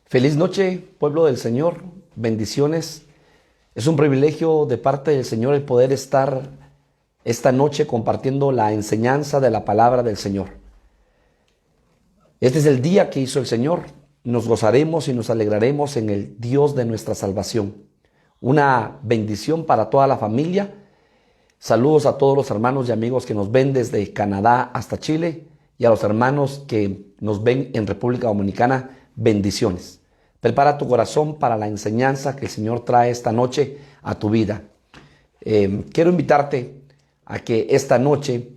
Feliz noche, pueblo del Señor. Bendiciones. Es un privilegio de parte del Señor el poder estar esta noche compartiendo la enseñanza de la palabra del Señor. Este es el día que hizo el Señor. Nos gozaremos y nos alegraremos en el Dios de nuestra salvación. Una bendición para toda la familia. Saludos a todos los hermanos y amigos que nos ven desde Canadá hasta Chile y a los hermanos que nos ven en República Dominicana. Bendiciones. Prepara tu corazón para la enseñanza que el Señor trae esta noche a tu vida. Quiero invitarte a que esta noche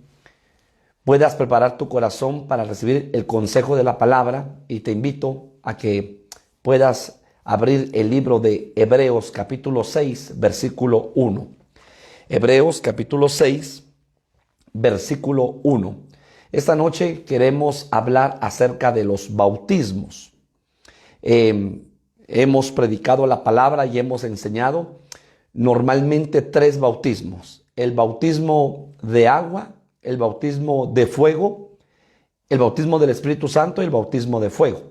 puedas preparar tu corazón para recibir el consejo de la palabra, y te invito a que puedas abrir el libro de Hebreos capítulo 6, versículo 1. Hebreos capítulo 6, versículo 1. Esta noche queremos hablar acerca de los bautismos. Hemos predicado la palabra y hemos enseñado normalmente tres bautismos: el bautismo de agua, el bautismo de fuego, el bautismo del Espíritu Santo y el bautismo de fuego.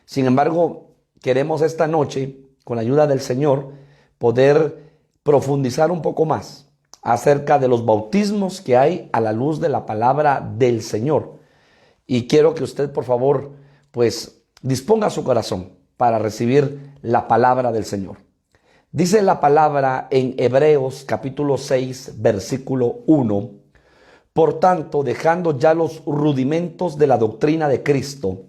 Sin embargo, queremos esta noche, con la ayuda del Señor, poder profundizar un poco más acerca de los bautismos que hay a la luz de la palabra del Señor. Y quiero que usted, por favor, disponga su corazón para recibir la palabra del Señor. Dice la palabra en Hebreos capítulo 6, versículo 1. Por tanto, dejando ya los rudimentos de la doctrina de Cristo,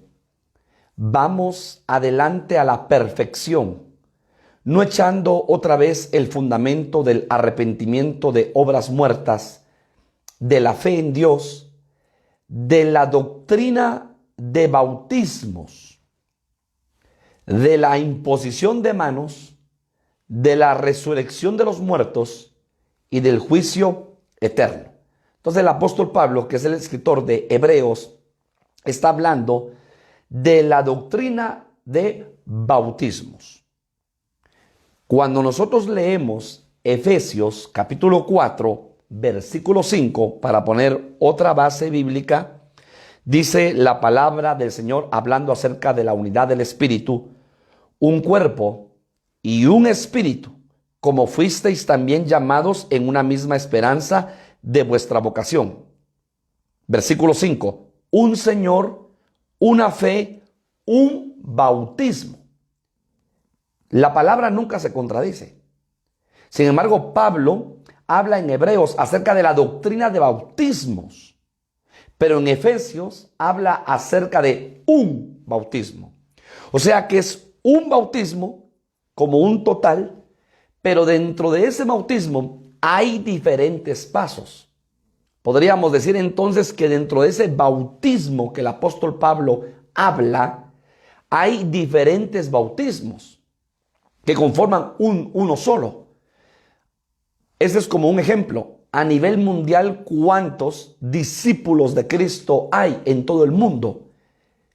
vamos adelante a la perfección, no echando otra vez el fundamento del arrepentimiento de obras muertas, de la fe en Dios, de la doctrina de bautismos, de la imposición de manos, de la resurrección de los muertos y del juicio eterno. Entonces el apóstol Pablo, que es el escritor de Hebreos, está hablando de la doctrina de bautismos. Cuando nosotros leemos Efesios capítulo 4, versículo 5, para poner otra base bíblica, dice la palabra del Señor hablando acerca de la unidad del Espíritu: un cuerpo y un espíritu, como fuisteis también llamados en una misma esperanza de vuestra vocación. Versículo 5, un Señor, una fe, un bautismo. La palabra nunca se contradice. Sin embargo, Pablo habla en Hebreos acerca de la doctrina de bautismos, pero en Efesios habla acerca de un bautismo. O sea que es un bautismo como un total, pero dentro de ese bautismo hay diferentes pasos. Podríamos decir entonces que dentro de ese bautismo que el apóstol Pablo habla, hay diferentes bautismos que conforman uno solo. Ese es como un ejemplo. A nivel mundial, ¿cuántos discípulos de Cristo hay en todo el mundo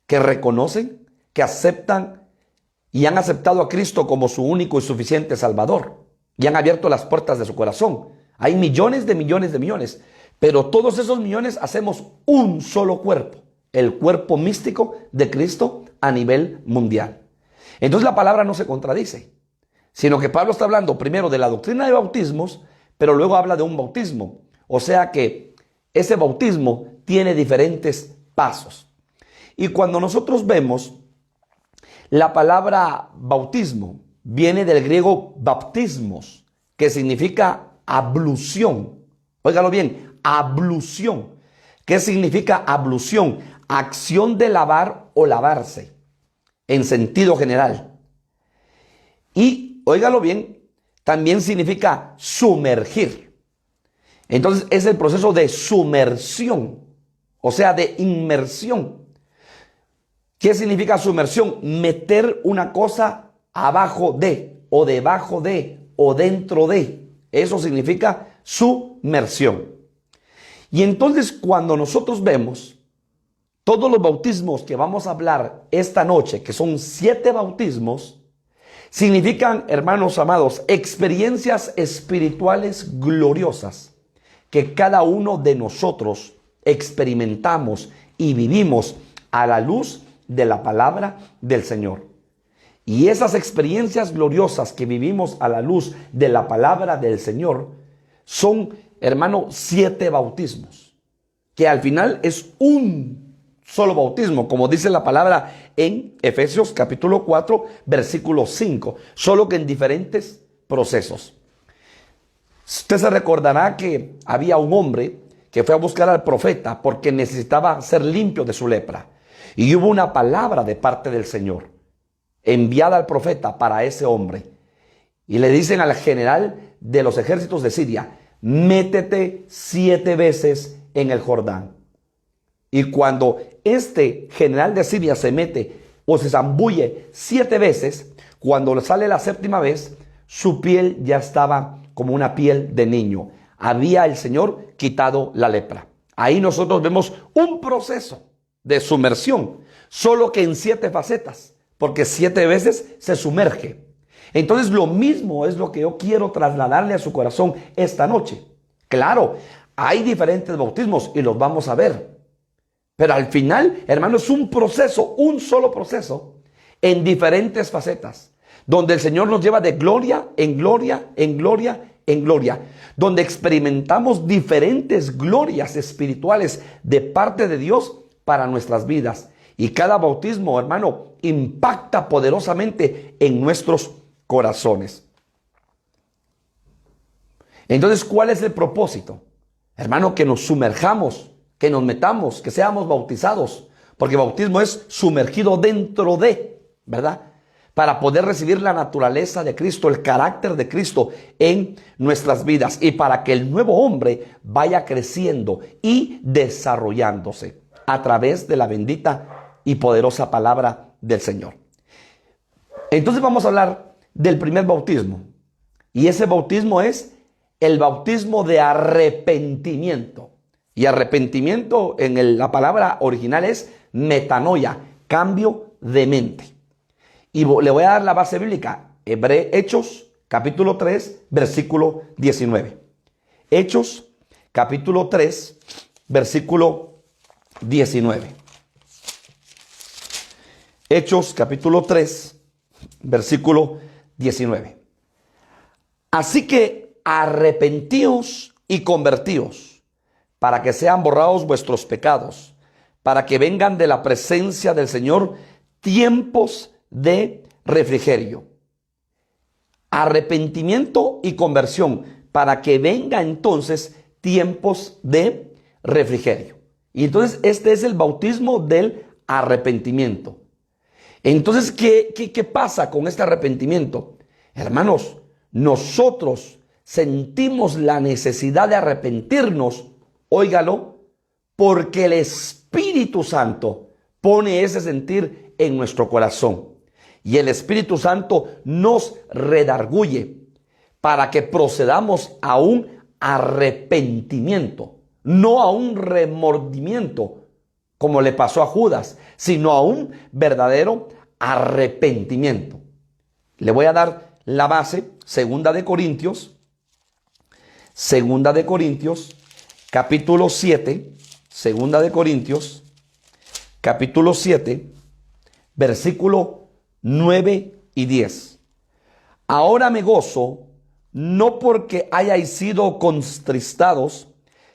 que reconocen, que aceptan y han aceptado a Cristo como su único y suficiente Salvador, y han abierto las puertas de su corazón? Hay millones de millones de millones, pero todos esos millones hacemos un solo cuerpo, el cuerpo místico de Cristo a nivel mundial. Entonces la palabra no se contradice, sino que Pablo está hablando primero de la doctrina de bautismos, pero luego habla de un bautismo. O sea que ese bautismo tiene diferentes pasos. Y cuando nosotros vemos la palabra bautismo, viene del griego baptismos, que significa ablución. Óigalo bien, ablución. ¿Qué significa ablución? Acción de lavar o lavarse, en sentido general. Y, óigalo bien, también significa sumergir. Entonces es el proceso de sumersión, o sea, de inmersión. ¿Qué significa sumersión? Meter una cosa abajo de, o debajo de, o dentro de. Eso significa sumersión. Y entonces cuando nosotros vemos todos los bautismos que vamos a hablar esta noche, que son 7 bautismos, significan, hermanos amados, experiencias espirituales gloriosas que cada uno de nosotros experimentamos y vivimos a la luz de la palabra del Señor. Y esas experiencias gloriosas que vivimos a la luz de la palabra del Señor son, hermano, 7 bautismos, que al final es un solo bautismo, como dice la palabra en Efesios capítulo 4, versículo 5, solo que en diferentes procesos. Usted se recordará que había un hombre que fue a buscar al profeta porque necesitaba ser limpio de su lepra. Y hubo una palabra de parte del Señor enviada al profeta para ese hombre. Y le dicen al general de los ejércitos de Siria: métete 7 veces en el Jordán. Y cuando este general de Siria se mete o se zambulle 7 veces, cuando sale la 7ª vez, su piel ya estaba como una piel de niño. Había el Señor quitado la lepra. Ahí nosotros vemos un proceso de sumersión, solo que en 7 facetas, porque 7 veces se sumerge. Entonces lo mismo es lo que yo quiero trasladarle a su corazón esta noche. Claro, hay diferentes bautismos y los vamos a ver. Pero al final, hermano, es un proceso, un solo proceso, en diferentes facetas, donde el Señor nos lleva de gloria en gloria, en gloria, en gloria, donde experimentamos diferentes glorias espirituales de parte de Dios para nuestras vidas. Y cada bautismo, hermano, impacta poderosamente en nuestros corazones. Entonces, ¿cuál es el propósito? Hermano, que nos sumerjamos, que nos metamos, que seamos bautizados, porque bautismo es sumergido dentro de, ¿verdad? Para poder recibir la naturaleza de Cristo, el carácter de Cristo en nuestras vidas y para que el nuevo hombre vaya creciendo y desarrollándose a través de la bendita y poderosa palabra del Señor. Entonces vamos a hablar del primer bautismo, y ese bautismo es el bautismo de arrepentimiento. Y arrepentimiento en la palabra original es metanoia, cambio de mente. Y le voy a dar la base bíblica, Hechos capítulo 3, versículo 19. Hechos capítulo 3, versículo 19. Hechos capítulo 3, versículo 19. Así que arrepentíos y convertíos, para que sean borrados vuestros pecados, para que vengan de la presencia del Señor tiempos de refrigerio. Arrepentimiento y conversión, para que venga entonces tiempos de refrigerio. Y entonces este es el bautismo del arrepentimiento. Entonces, ¿qué pasa con este arrepentimiento? Hermanos, nosotros sentimos la necesidad de arrepentirnos, óigalo, porque el Espíritu Santo pone ese sentir en nuestro corazón. Y el Espíritu Santo nos redarguye para que procedamos a un arrepentimiento, no a un remordimiento, como le pasó a Judas, sino a un verdadero arrepentimiento. Le voy a dar la base, Segunda de Corintios, capítulo 7, Segunda de Corintios, capítulo 7, versículo 9 y 10. Ahora me gozo, no porque hayáis sido contristados,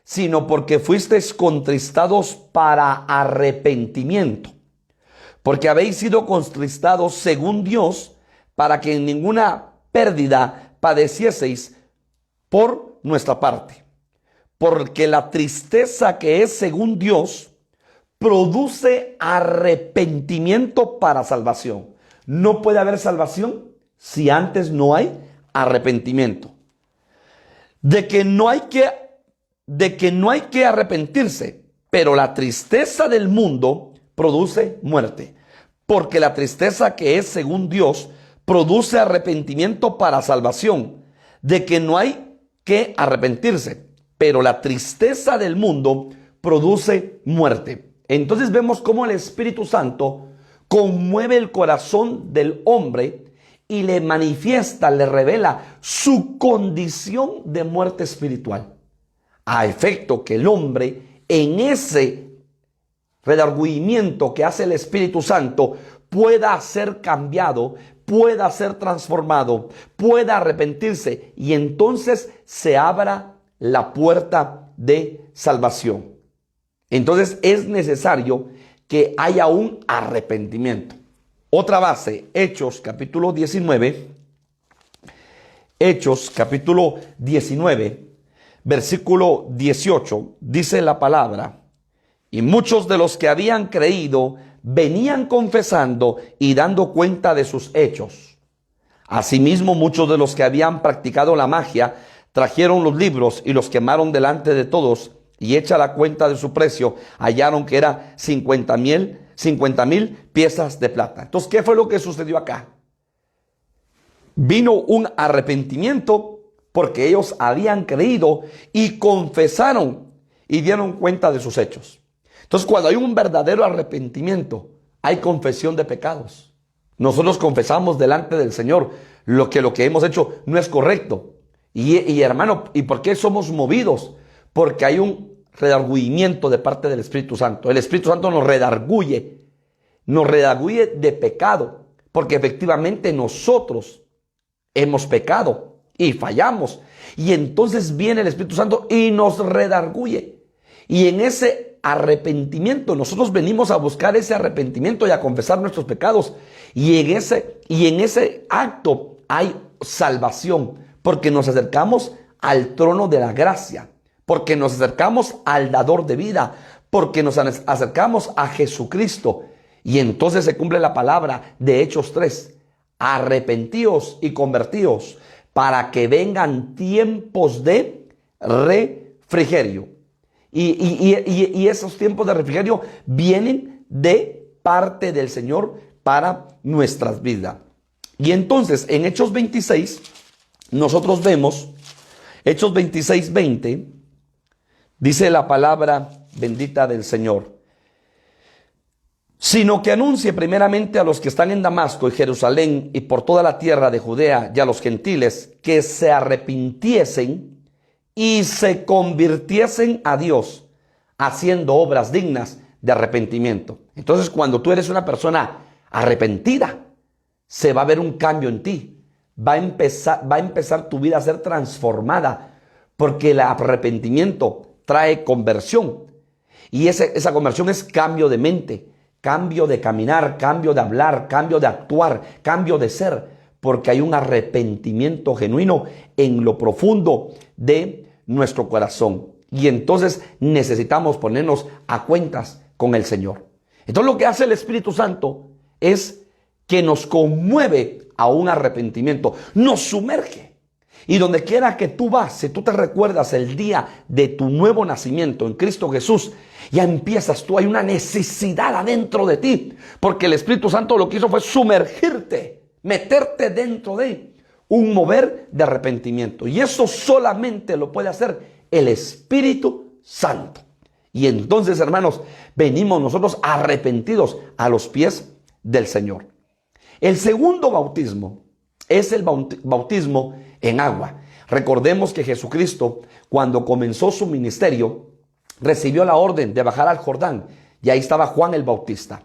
sino porque fuisteis contristados para arrepentimiento. Porque habéis sido contristados según Dios, para que en ninguna pérdida padecieseis por nuestra parte. Porque la tristeza que es según Dios produce arrepentimiento para salvación. No puede haber salvación si antes no hay arrepentimiento. De que no hay que arrepentirse, pero la tristeza del mundo produce muerte. Porque la tristeza que es según Dios produce arrepentimiento para salvación. De que no hay que arrepentirse, pero la tristeza del mundo produce muerte. Entonces vemos cómo el Espíritu Santo conmueve el corazón del hombre y le manifiesta, le revela su condición de muerte espiritual, a efecto que el hombre, en ese redargüimiento que hace el Espíritu Santo, pueda ser cambiado, pueda ser transformado, pueda arrepentirse y entonces se abra la puerta de salvación. Entonces es necesario que haya un arrepentimiento. Otra base, Hechos capítulo 19, Hechos capítulo 19, versículo 18, dice la palabra: y muchos de los que habían creído venían confesando y dando cuenta de sus hechos. Asimismo, muchos de los que habían practicado la magia trajeron los libros y los quemaron delante de todos, y hecha la cuenta de su precio, hallaron que era 50,000 piezas de plata. Entonces, ¿qué fue lo que sucedió acá? Vino un arrepentimiento porque ellos habían creído y confesaron y dieron cuenta de sus hechos. Entonces, cuando hay un verdadero arrepentimiento, hay confesión de pecados. Nosotros confesamos delante del Señor lo que hemos hecho no es correcto. Y hermano, ¿y por qué somos movidos? Porque hay un redargüimiento de parte del Espíritu Santo. El Espíritu Santo nos redarguye de pecado, porque efectivamente nosotros hemos pecado y fallamos. Y entonces viene el Espíritu Santo y nos redarguye. Y en ese arrepentimiento, nosotros venimos a buscar ese arrepentimiento y a confesar nuestros pecados. Y en ese acto hay salvación, porque nos acercamos al trono de la gracia, porque nos acercamos al dador de vida, porque nos acercamos a Jesucristo. Y entonces se cumple la palabra de Hechos 3. Arrepentíos y convertíos para que vengan tiempos de refrigerio. Y esos tiempos de refrigerio vienen de parte del Señor para nuestras vidas. Y entonces en Hechos 26 nosotros vemos, Hechos 26:20, dice la palabra bendita del Señor: sino que anuncie primeramente a los que están en Damasco y Jerusalén y por toda la tierra de Judea y a los gentiles que se arrepintiesen y se convirtiesen a Dios, haciendo obras dignas de arrepentimiento. Entonces, cuando tú eres una persona arrepentida, se va a ver un cambio en ti. Va a empezar tu vida a ser transformada, porque el arrepentimiento trae conversión. Y esa conversión es cambio de mente, cambio de caminar, cambio de hablar, cambio de actuar, cambio de ser, porque hay un arrepentimiento genuino en lo profundo de nuestro corazón. Y entonces necesitamos ponernos a cuentas con el Señor. Entonces lo que hace el Espíritu Santo es que nos conmueve a un arrepentimiento, nos sumerge. Y donde quiera que tú vas, si tú te recuerdas el día de tu nuevo nacimiento en Cristo Jesús, ya empiezas tú, hay una necesidad adentro de ti, porque el Espíritu Santo lo que hizo fue sumergirte, meterte dentro de un mover de arrepentimiento. Y eso solamente lo puede hacer el Espíritu Santo. Y entonces, hermanos, venimos nosotros arrepentidos a los pies del Señor. El segundo bautismo es el bautismo en agua. Recordemos que Jesucristo, cuando comenzó su ministerio, recibió la orden de bajar al Jordán, y ahí estaba Juan el Bautista.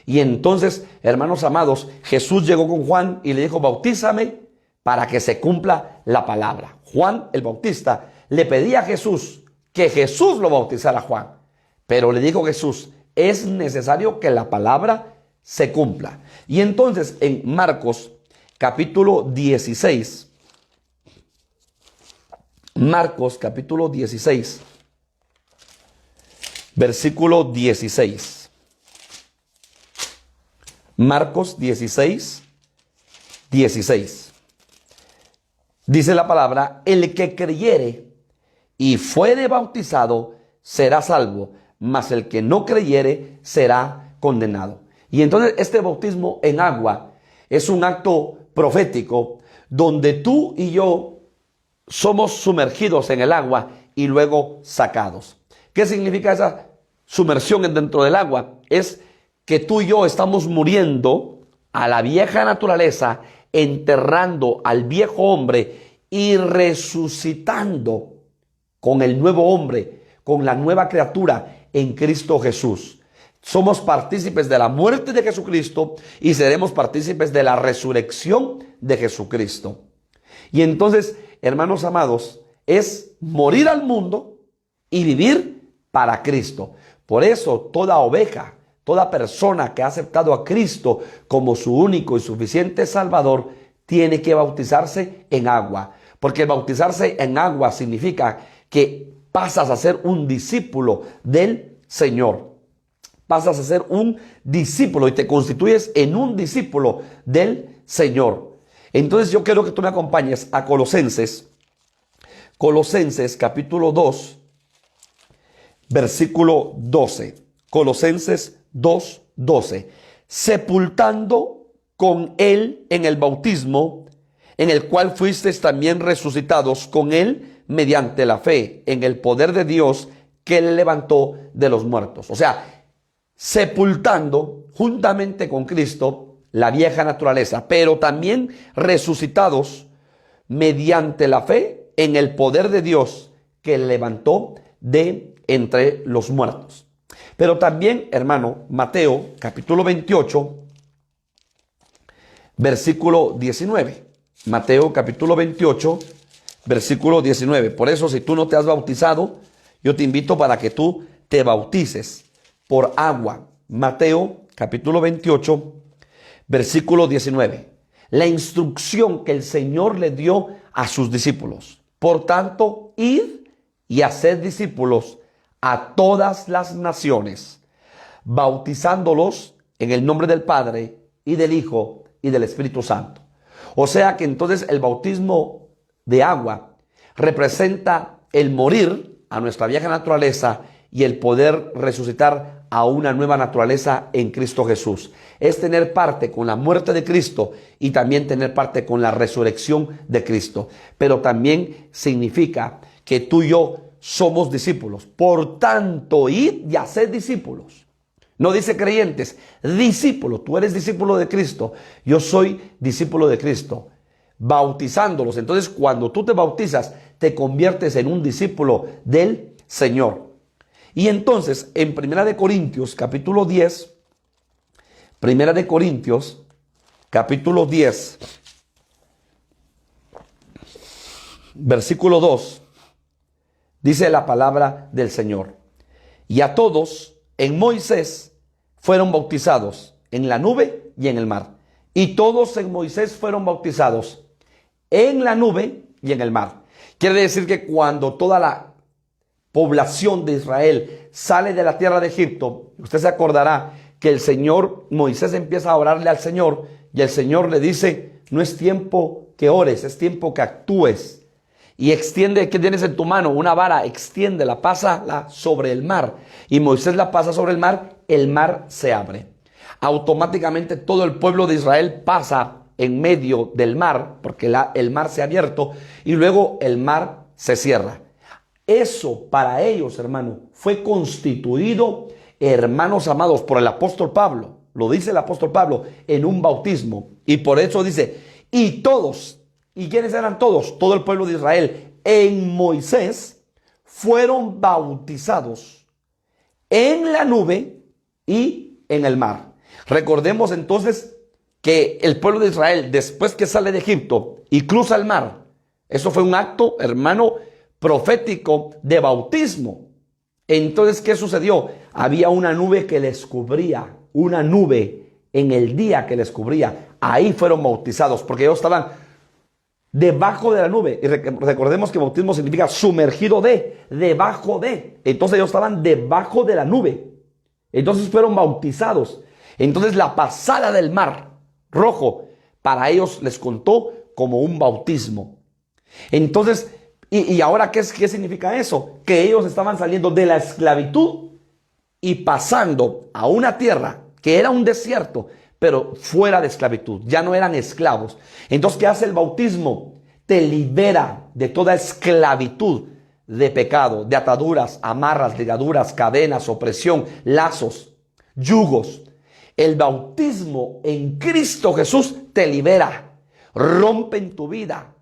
Y entonces, hermanos amados, Jesús llegó con Juan y le dijo: bautízame para que se cumpla la palabra. Juan el Bautista le pedía a Jesús que Jesús lo bautizara a Juan, pero le dijo Jesús: es necesario que la palabra se cumpla. Y entonces en Marcos capítulo 16, Marcos capítulo 16, versículo 16. Marcos 16, 16. Dice la palabra: el que creyere y fuere bautizado será salvo, mas el que no creyere será condenado. Y entonces este bautismo en agua es un acto profético donde tú y yo somos sumergidos en el agua y luego sacados. ¿Qué significa esa sumersión dentro del agua? Es que tú y yo estamos muriendo a la vieja naturaleza, enterrando al viejo hombre y resucitando con el nuevo hombre, con la nueva criatura en Cristo Jesús. Somos partícipes de la muerte de Jesucristo y seremos partícipes de la resurrección de Jesucristo. Y entonces, hermanos amados, es morir al mundo y vivir para Cristo. Por eso toda oveja, toda persona que ha aceptado a Cristo como su único y suficiente Salvador, tiene que bautizarse en agua. Porque bautizarse en agua significa que pasas a ser un discípulo del Señor. Pasas a ser un discípulo y te constituyes en un discípulo del Señor. Entonces yo quiero que tú me acompañes a Colosenses capítulo 2, versículo 12. Colosenses 2, 12. Sepultando con él en el bautismo, en el cual fuisteis también resucitados con él mediante la fe en el poder de Dios que le levantó de los muertos. O sea, sepultando juntamente con Cristo la vieja naturaleza, pero también resucitados mediante la fe en el poder de Dios que le levantó de entre los muertos. Pero también, hermano, Mateo capítulo 28, versículo 19. Mateo capítulo 28, versículo 19. Por eso, si tú no te has bautizado, yo te invito para que tú te bautices por agua. Mateo capítulo 28, versículo 19. La instrucción que el Señor le dio a sus discípulos. Por tanto, id y haced discípulos a todas las naciones, bautizándolos en el nombre del Padre y del Hijo y del Espíritu Santo. O sea que entonces el bautismo de agua representa el morir a nuestra vieja naturaleza y el poder resucitar a una nueva naturaleza en Cristo Jesús. Es tener parte con la muerte de Cristo y también tener parte con la resurrección de Cristo. Pero también significa que tú y yo somos discípulos. Por tanto, id y haced discípulos. No dice creyentes, discípulos. Tú eres discípulo de Cristo. Yo soy discípulo de Cristo. Bautizándolos. Entonces, cuando tú te bautizas, te conviertes en un discípulo del Señor. Y entonces, en Primera de Corintios, capítulo 10, Primera de Corintios, capítulo 10, versículo 2, dice la palabra del Señor. Y a todos en Moisés fueron bautizados en la nube y en el mar. Y todos en Moisés fueron bautizados en la nube y en el mar. Quiere decir que cuando toda la población de Israel sale de la tierra de Egipto, usted se acordará que el Señor, Moisés empieza a orarle al Señor y el Señor le dice, no es tiempo que ores, es tiempo que actúes. Y extiende, ¿qué tienes en tu mano? Una vara, extiéndela, pásala sobre el mar. Y Moisés la pasa sobre el mar se abre. Automáticamente todo el pueblo de Israel pasa en medio del mar, porque el mar se ha abierto y luego el mar se cierra. Eso para ellos, hermano, fue constituido, hermanos amados, por el apóstol Pablo. Lo dice el apóstol Pablo en un bautismo. Y por eso dice, y todos, ¿y quiénes eran todos? Todo el pueblo de Israel en Moisés fueron bautizados en la nube y en el mar. Recordemos entonces que el pueblo de Israel, después que sale de Egipto y cruza el mar, eso fue un acto, hermano, profético de bautismo. Entonces, ¿qué sucedió? Había una nube que les cubría, una nube en el día que les cubría. Ahí fueron bautizados, porque ellos estaban debajo de la nube. Y recordemos que bautismo significa sumergido debajo de. Entonces ellos estaban debajo de la nube. Entonces fueron bautizados. Entonces la pasada del mar Rojo para ellos les contó como un bautismo. Entonces, ¿y ahora qué significa eso? Que ellos estaban saliendo de la esclavitud y pasando a una tierra que era un desierto, pero fuera de esclavitud. Ya no eran esclavos. Entonces, ¿qué hace el bautismo? Te libera de toda esclavitud de pecado, de ataduras, amarras, ligaduras, cadenas, opresión, lazos, yugos. El bautismo en Cristo Jesús te libera, rompe en tu vida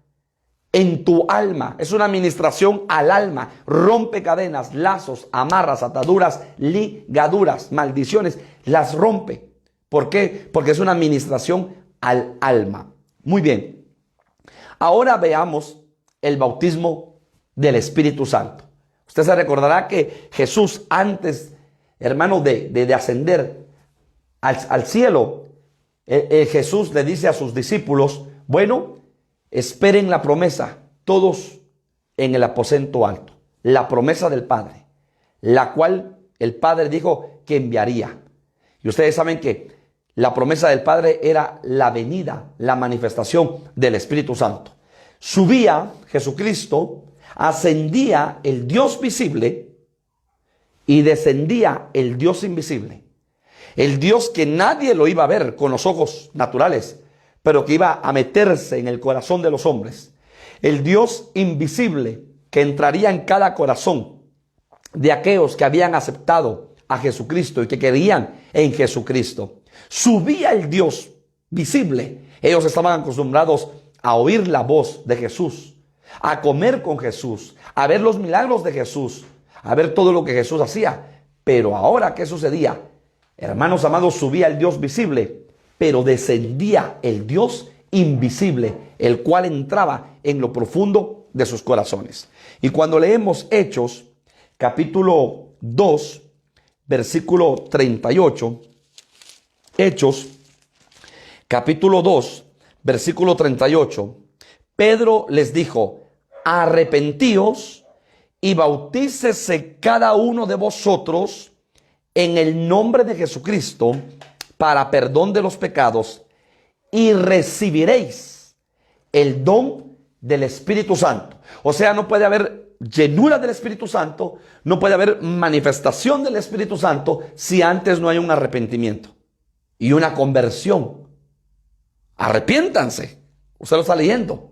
en tu alma. Es una administración al alma. Rompe cadenas, lazos, amarras, ataduras, ligaduras, maldiciones. Las rompe. ¿Por qué? Porque es una administración al alma. Muy bien. Ahora veamos el bautismo del Espíritu Santo. Usted se recordará que Jesús, antes, hermano, de ascender al cielo, Jesús le dice a sus discípulos, bueno, esperen la promesa, todos en el aposento alto, la promesa del Padre, la cual el Padre dijo que enviaría. Y ustedes saben que la promesa del Padre era la venida, la manifestación del Espíritu Santo. Subía Jesucristo, ascendía el Dios visible y descendía el Dios invisible. El Dios que nadie lo iba a ver con los ojos naturales, pero que iba a meterse en el corazón de los hombres. El Dios invisible que entraría en cada corazón de aquellos que habían aceptado a Jesucristo y que creían en Jesucristo. Subía el Dios visible. Ellos estaban acostumbrados a oír la voz de Jesús, a comer con Jesús, a ver los milagros de Jesús, a ver todo lo que Jesús hacía. Pero ahora, ¿qué sucedía? Hermanos amados, subía el Dios visible, pero descendía el Dios invisible, el cual entraba en lo profundo de sus corazones. Y cuando leemos Hechos, capítulo 2, versículo 38, Hechos, capítulo 2, versículo 38, Pedro les dijo, arrepentíos y bautícese cada uno de vosotros en el nombre de Jesucristo para perdón de los pecados y recibiréis el don del Espíritu Santo. O sea, no puede haber llenura del Espíritu Santo, no puede haber manifestación del Espíritu Santo si antes no hay un arrepentimiento y una conversión. Arrepiéntanse. Usted lo está leyendo.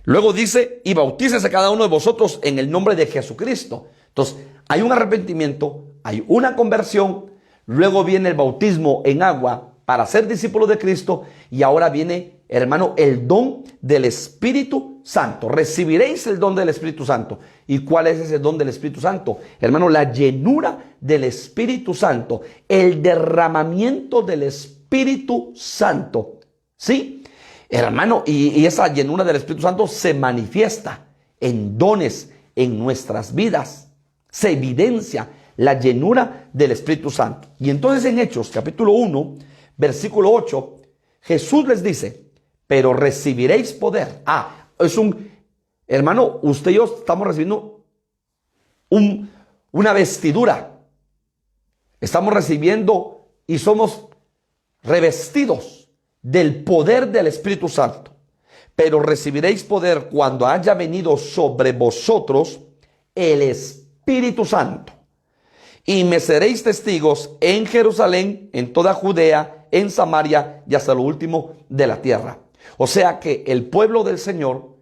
Luego dice, y bautícese cada uno de vosotros en el nombre de Jesucristo. Entonces, hay un arrepentimiento, hay una conversión, luego viene el bautismo en agua para ser discípulo de Cristo y ahora viene, hermano, el don del Espíritu Santo. Recibiréis el don del Espíritu Santo. ¿Y cuál es ese don del Espíritu Santo? Hermano, la llenura del Espíritu Santo, el derramamiento del Espíritu Santo. ¿Sí? Hermano, y esa llenura del Espíritu Santo se manifiesta en dones en nuestras vidas. Se evidencia la llenura del Espíritu Santo. Y entonces en Hechos, capítulo 1, versículo 8, Jesús les dice, pero recibiréis poder. Hermano, usted y yo estamos recibiendo una vestidura. Estamos recibiendo y somos revestidos del poder del Espíritu Santo. Pero recibiréis poder cuando haya venido sobre vosotros el Espíritu Santo. Y me seréis testigos en Jerusalén, en toda Judea, en Samaria y hasta lo último de la tierra. O sea que el pueblo del Señor,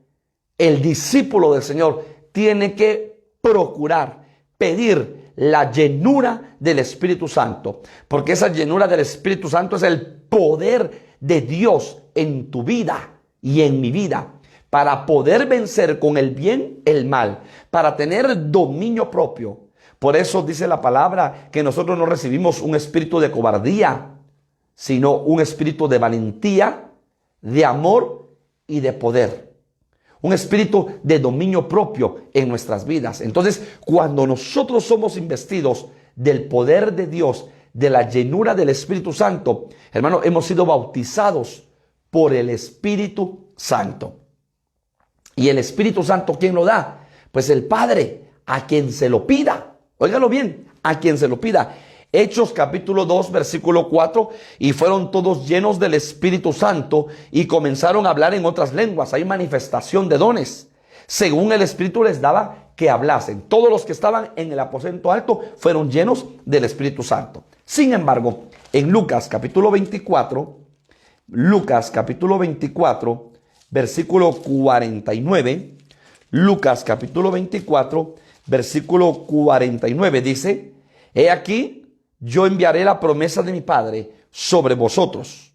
el discípulo del Señor, tiene que procurar, pedir la llenura del Espíritu Santo. Porque esa llenura del Espíritu Santo es el poder de Dios en tu vida y en mi vida. Para poder vencer con el bien el mal, para tener dominio propio. Por eso dice la palabra que nosotros no recibimos un espíritu de cobardía, sino un espíritu de valentía, de amor y de poder. Un espíritu de dominio propio en nuestras vidas. Entonces, cuando nosotros somos investidos del poder de Dios, de la llenura del Espíritu Santo, hermano, hemos sido bautizados por el Espíritu Santo. ¿Y el Espíritu Santo quién lo da? Pues el Padre, a quien se lo pida. Óigalo bien, a quien se lo pida. Hechos capítulo 2, versículo 4, y fueron todos llenos del Espíritu Santo y comenzaron a hablar en otras lenguas. Hay manifestación de dones. Según el Espíritu les daba que hablasen. Todos los que estaban en el aposento alto fueron llenos del Espíritu Santo. Sin embargo, en Lucas capítulo 24, versículo 49, Lucas capítulo 24, versículo 49 dice, he aquí, yo enviaré la promesa de mi Padre sobre vosotros,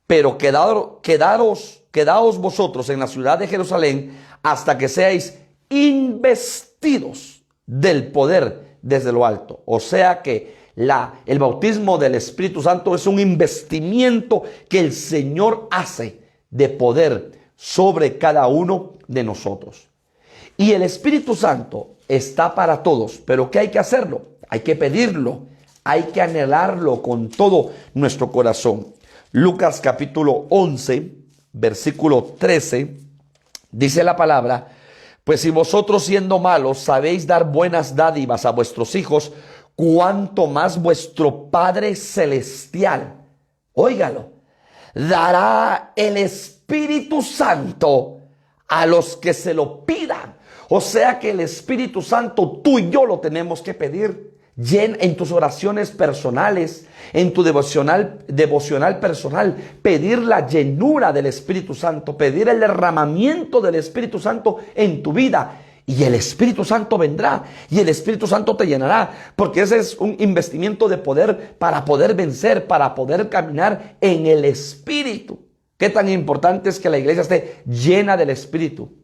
pero quedaos quedaos vosotros en la ciudad de Jerusalén hasta que seáis investidos del poder desde lo alto. O sea que el bautismo del Espíritu Santo es un investimiento que el Señor hace de poder sobre cada uno de nosotros. Y el Espíritu Santo está para todos, pero ¿qué hay que hacerlo? Hay que pedirlo, hay que anhelarlo con todo nuestro corazón. Lucas capítulo 11, versículo 13, dice la palabra: pues si vosotros siendo malos sabéis dar buenas dádivas a vuestros hijos, cuánto más vuestro Padre Celestial, óigalo, dará el Espíritu Santo a los que se lo pidan. O sea que el Espíritu Santo tú y yo lo tenemos que pedir. En tus oraciones personales, en tu devocional personal, pedir la llenura del Espíritu Santo, pedir el derramamiento del Espíritu Santo en tu vida. Y el Espíritu Santo vendrá y el Espíritu Santo te llenará, porque ese es un investimiento de poder para poder vencer, para poder caminar en el Espíritu. Qué tan importante es que la iglesia esté llena del Espíritu,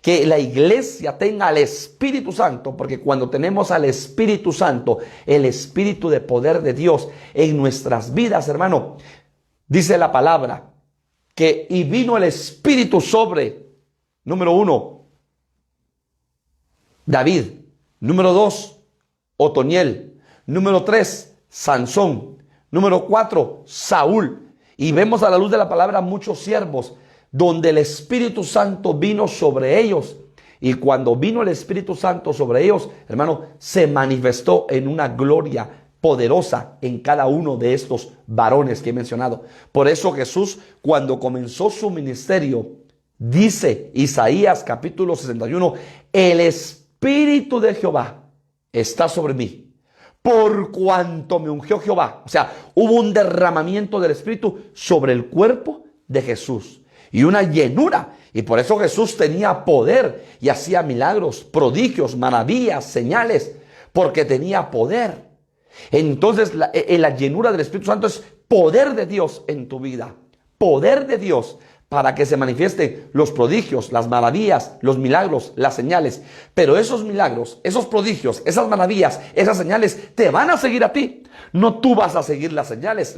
que la iglesia tenga al Espíritu Santo, porque cuando tenemos al Espíritu Santo, el Espíritu de poder de Dios en nuestras vidas, hermano, dice la palabra que y vino el Espíritu sobre, número 1, David, número 2, Otoniel, número 3, Sansón, número 4, Saúl. Y vemos a la luz de la palabra muchos siervos donde el Espíritu Santo vino sobre ellos. Y cuando vino el Espíritu Santo sobre ellos, hermano, se manifestó en una gloria poderosa en cada uno de estos varones que he mencionado. Por eso Jesús, cuando comenzó su ministerio, dice Isaías capítulo 61, el Espíritu de Jehová está sobre mí, por cuanto me ungió Jehová. O sea, hubo un derramamiento del Espíritu sobre el cuerpo de Jesús y una llenura. Y por eso Jesús tenía poder y hacía milagros, prodigios, maravillas, señales, porque tenía poder. Entonces la llenura del Espíritu Santo es poder de Dios en tu vida. Poder de Dios para que se manifiesten los prodigios, las maravillas, los milagros, las señales. Pero esos milagros, esos prodigios, esas maravillas, esas señales te van a seguir a ti. No tú vas a seguir las señales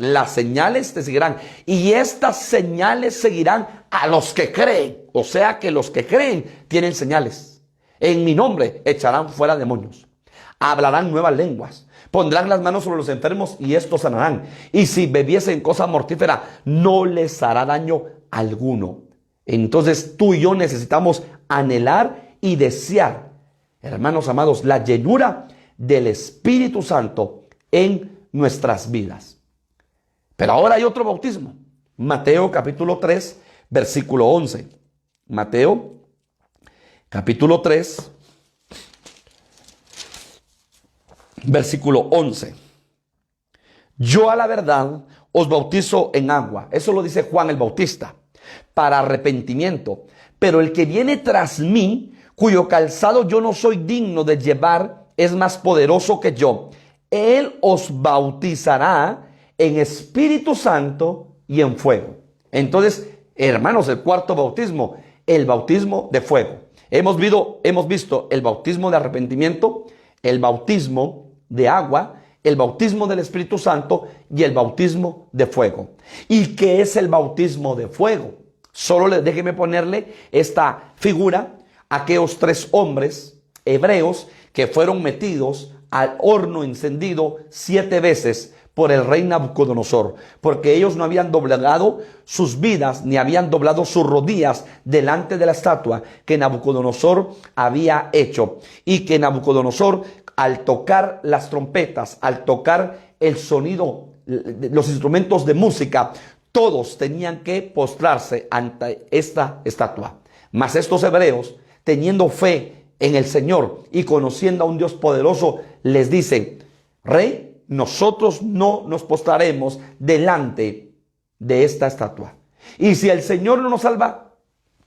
te seguirán. Y estas señales seguirán a los que creen. O sea que los que creen tienen señales. En mi nombre echarán fuera demonios. Hablarán nuevas lenguas. Pondrán las manos sobre los enfermos y estos sanarán. Y si bebiesen cosa mortífera, no les hará daño alguno. Entonces tú y yo necesitamos anhelar y desear, hermanos amados, la llenura del Espíritu Santo en nuestras vidas. Pero ahora hay otro bautismo. Mateo capítulo 3, versículo 11. Mateo capítulo 3, versículo 11. Yo a la verdad os bautizo en agua. Eso lo dice Juan el Bautista, para arrepentimiento. Pero el que viene tras mí, cuyo calzado yo no soy digno de llevar, es más poderoso que yo. Él os bautizará en Espíritu Santo y en fuego. Entonces, hermanos, el cuarto bautismo, el bautismo de fuego. Hemos visto el bautismo de arrepentimiento, el bautismo de agua, el bautismo del Espíritu Santo y el bautismo de fuego. ¿Y qué es el bautismo de fuego? Solo déjeme ponerle esta figura: aquellos 3 hombres hebreos que fueron metidos al horno encendido 7 veces por el rey Nabucodonosor, porque ellos no habían doblegado sus vidas ni habían doblado sus rodillas delante de la estatua que Nabucodonosor había hecho, y que Nabucodonosor, al tocar las trompetas, al tocar el sonido, los instrumentos de música, todos tenían que postrarse ante esta estatua. Mas estos hebreos, teniendo fe en el Señor y conociendo a un Dios poderoso, les dicen: Rey, nosotros no nos postraremos delante de esta estatua. Y si el Señor no nos salva,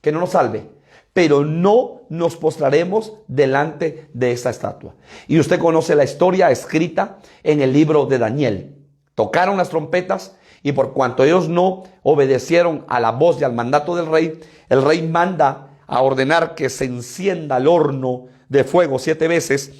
que no nos salve, pero no nos postraremos delante de esta estatua. Y usted conoce la historia escrita en el libro de Daniel. Tocaron las trompetas Y por cuanto ellos no obedecieron a la voz y al mandato del rey, el rey manda a ordenar que se encienda el horno de fuego 7 veces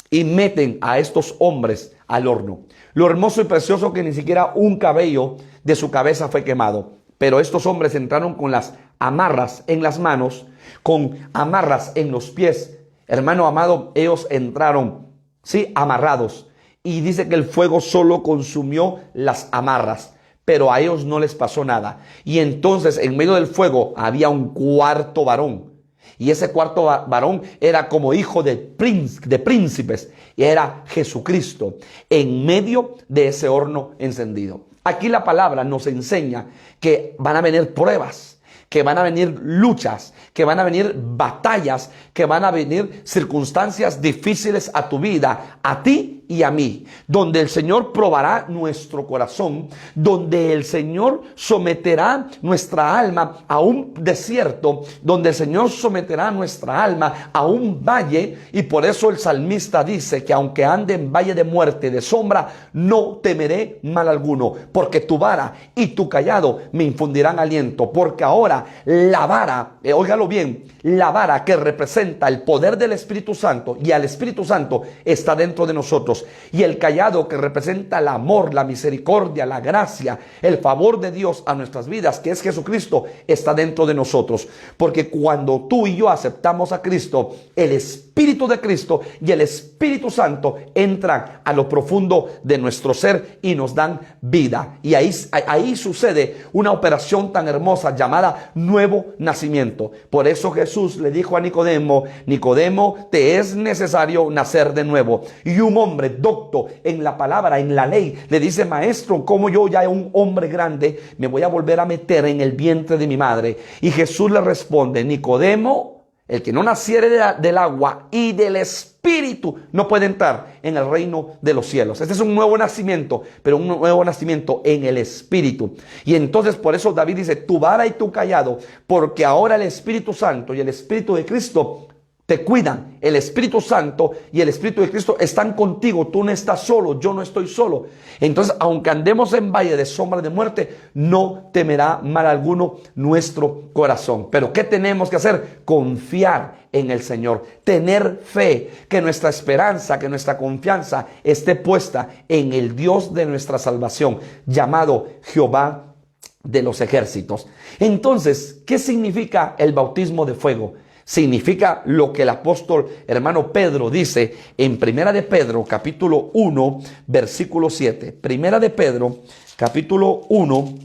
y meten a estos hombres al horno. Lo hermoso y precioso que ni siquiera un cabello de su cabeza fue quemado. Pero estos hombres entraron con las amarras en las manos, con amarras en los pies. Hermano amado, ellos entraron, sí, amarrados. Y dice que el fuego solo consumió las amarras, pero a ellos no les pasó nada. Y entonces en medio del fuego había un cuarto varón. Y ese cuarto varón era como hijo de príncipes. Y era Jesucristo en medio de ese horno encendido. Aquí la palabra nos enseña que van a venir pruebas, que van a venir luchas, que van a venir batallas, que van a venir circunstancias difíciles a tu vida, a ti y a mí, donde el Señor probará nuestro corazón, donde el Señor someterá nuestra alma a un desierto, donde el Señor someterá nuestra alma a un valle. Y por eso el salmista dice que aunque ande en valle de muerte, de sombra, no temeré mal alguno, porque tu vara y tu cayado me infundirán aliento. Porque ahora la vara, óigalo bien, la vara que representa el poder del Espíritu Santo y al Espíritu Santo está dentro de nosotros. Y el cayado que representa el amor, la misericordia, la gracia, el favor de Dios a nuestras vidas, que es Jesucristo, está dentro de nosotros. Porque cuando tú y yo aceptamos a Cristo, el Espíritu de Cristo y el Espíritu Santo entran a lo profundo de nuestro ser y nos dan vida. Y ahí sucede una operación tan hermosa llamada nuevo nacimiento. Por eso Jesús le dijo a Nicodemo: Nicodemo, te es necesario nacer de nuevo. Y un hombre docto en la palabra, en la ley, le dice: maestro, ¿cómo yo ya un hombre grande me voy a volver a meter en el vientre de mi madre? Y Jesús le responde: Nicodemo, el que no naciere del agua y del Espíritu no puede entrar en el reino de los cielos. Este es un nuevo nacimiento, pero un nuevo nacimiento en el Espíritu. Y entonces por eso David dice: tu vara y tu cayado, porque ahora el Espíritu Santo y el Espíritu de Cristo te cuidan. El Espíritu Santo y el Espíritu de Cristo están contigo. Tú no estás solo, yo no estoy solo. Entonces, aunque andemos en valle de sombra de muerte, no temerá mal alguno nuestro corazón. Pero ¿qué tenemos que hacer? Confiar en el Señor, tener fe, que nuestra esperanza, que nuestra confianza esté puesta en el Dios de nuestra salvación, llamado Jehová de los ejércitos. Entonces, ¿qué significa el bautismo de fuego? Significa lo que el apóstol hermano Pedro dice en Primera de Pedro capítulo 1 versículo 7. Primera de Pedro capítulo 1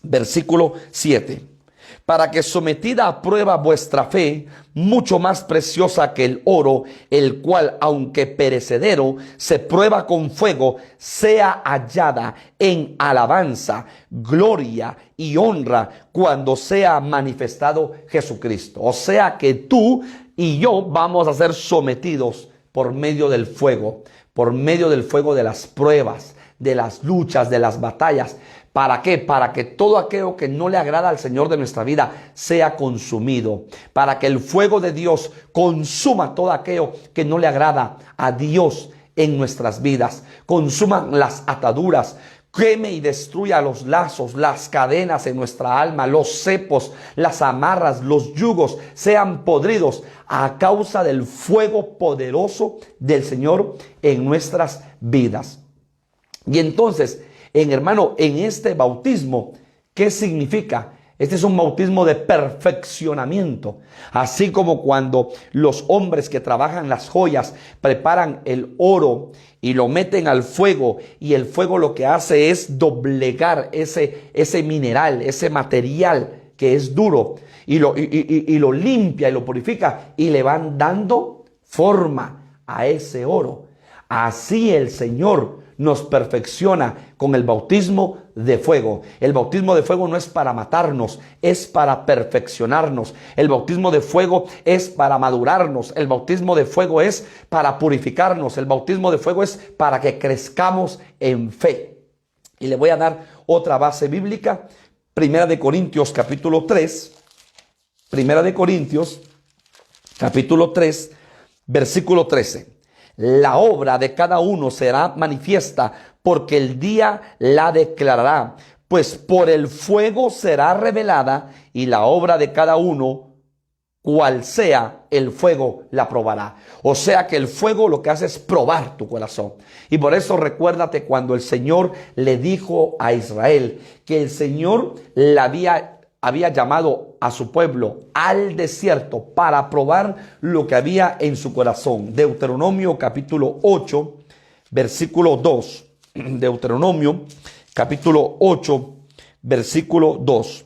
versículo 7. Para que sometida a prueba vuestra fe, mucho más preciosa que el oro, el cual aunque perecedero se prueba con fuego, sea hallada en alabanza, gloria y honra cuando sea manifestado Jesucristo. O sea que tú y yo vamos a ser sometidos por medio del fuego de las pruebas, de las luchas, de las batallas. ¿Para qué? Para que todo aquello que no le agrada al Señor de nuestra vida sea consumido. Para que el fuego de Dios consuma todo aquello que no le agrada a Dios en nuestras vidas. Consuman las ataduras. Queme y destruya los lazos, las cadenas en nuestra alma, los cepos, las amarras, los yugos sean podridos a causa del fuego poderoso del Señor en nuestras vidas. Y entonces, en este bautismo, ¿qué significa? Este es un bautismo de perfeccionamiento. Así como cuando los hombres que trabajan las joyas preparan el oro y lo meten al fuego, y el fuego lo que hace es doblegar ese mineral, ese material que es duro, y lo limpia y lo purifica y le van dando forma a ese oro. Así el Señor nos perfecciona con el bautismo de fuego. El bautismo de fuego no es para matarnos, es para perfeccionarnos. El bautismo de fuego es para madurarnos. El bautismo de fuego es para purificarnos. El bautismo de fuego es para que crezcamos en fe. Y le voy a dar otra base bíblica. Primera de Corintios capítulo 3. Primera de Corintios capítulo 3, versículo 13. la obra de cada uno será manifiesta, porque el día la declarará, pues por el fuego será revelada, y la obra de cada uno, cual sea el fuego, la probará. O sea que el fuego lo que hace es probar tu corazón. Y por eso recuérdate cuando el Señor le dijo a Israel que el Señor le había llamado a su pueblo al desierto para probar lo que había en su corazón. Deuteronomio capítulo 8, versículo 2. Deuteronomio capítulo 8, versículo 2.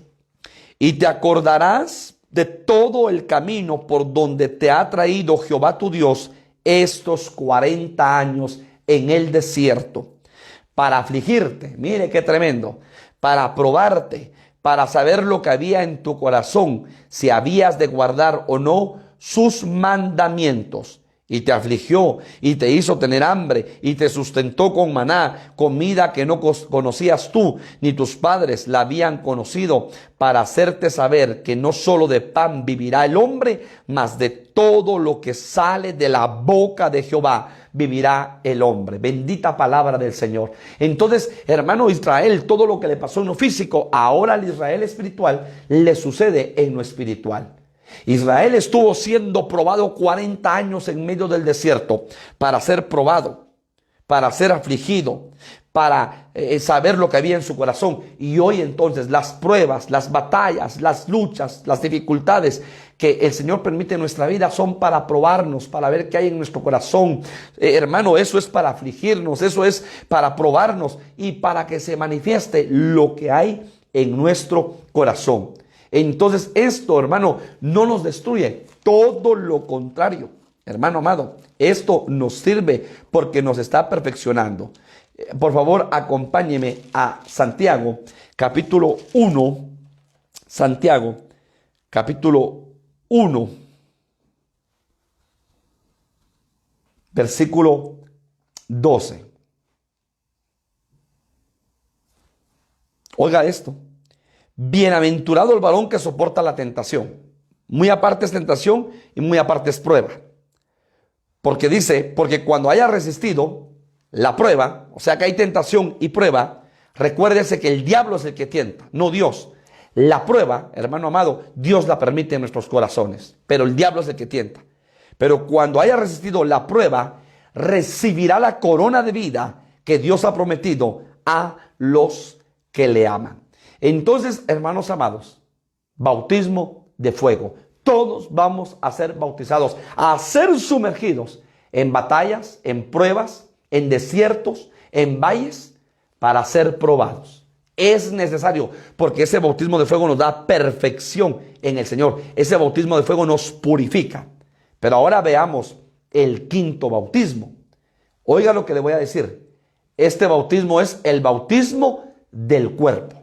Y te acordarás de todo el camino por donde te ha traído Jehová tu Dios estos 40 años en el desierto, para afligirte, mire qué tremendo, para probarte, para saber lo que había en tu corazón, si habías de guardar o no sus mandamientos. Y te afligió y te hizo tener hambre y te sustentó con maná, comida que no conocías tú ni tus padres la habían conocido, para hacerte saber que no solo de pan vivirá el hombre, mas de todo lo que sale de la boca de Jehová vivirá el hombre. Bendita palabra del Señor. Entonces, hermano Israel, todo lo que le pasó en lo físico, ahora al Israel espiritual le sucede en lo espiritual. Israel estuvo siendo probado 40 años en medio del desierto para ser probado, para ser afligido, para saber lo que había en su corazón. Y hoy entonces las pruebas, las batallas, las luchas, las dificultades que el Señor permite en nuestra vida son para probarnos, para ver qué hay en nuestro corazón. Hermano, eso es para afligirnos, eso es para probarnos y para que se manifieste lo que hay en nuestro corazón. Entonces esto, hermano, no nos destruye, todo lo contrario. Hermano amado, esto nos sirve porque nos está perfeccionando. Por favor, acompáñeme a Santiago, capítulo 1. Santiago, capítulo 1, versículo 12. Oiga esto. Bienaventurado el varón que soporta la tentación. Muy aparte es tentación y muy aparte es prueba. Porque dice, porque cuando haya resistido la prueba, o sea que hay tentación y prueba, recuérdese que el diablo es el que tienta, no Dios. La prueba, hermano amado, Dios la permite en nuestros corazones, pero el diablo es el que tienta. Pero cuando haya resistido la prueba, recibirá la corona de vida que Dios ha prometido a los que le aman. Entonces, hermanos amados, bautismo de fuego. Todos vamos a ser bautizados, a ser sumergidos en batallas, en pruebas, en desiertos, en valles, para ser probados. Es necesario, porque ese bautismo de fuego nos da perfección en el Señor. Ese bautismo de fuego nos purifica. Pero ahora veamos el quinto bautismo. Oiga lo que le voy a decir. Este bautismo es el bautismo del cuerpo.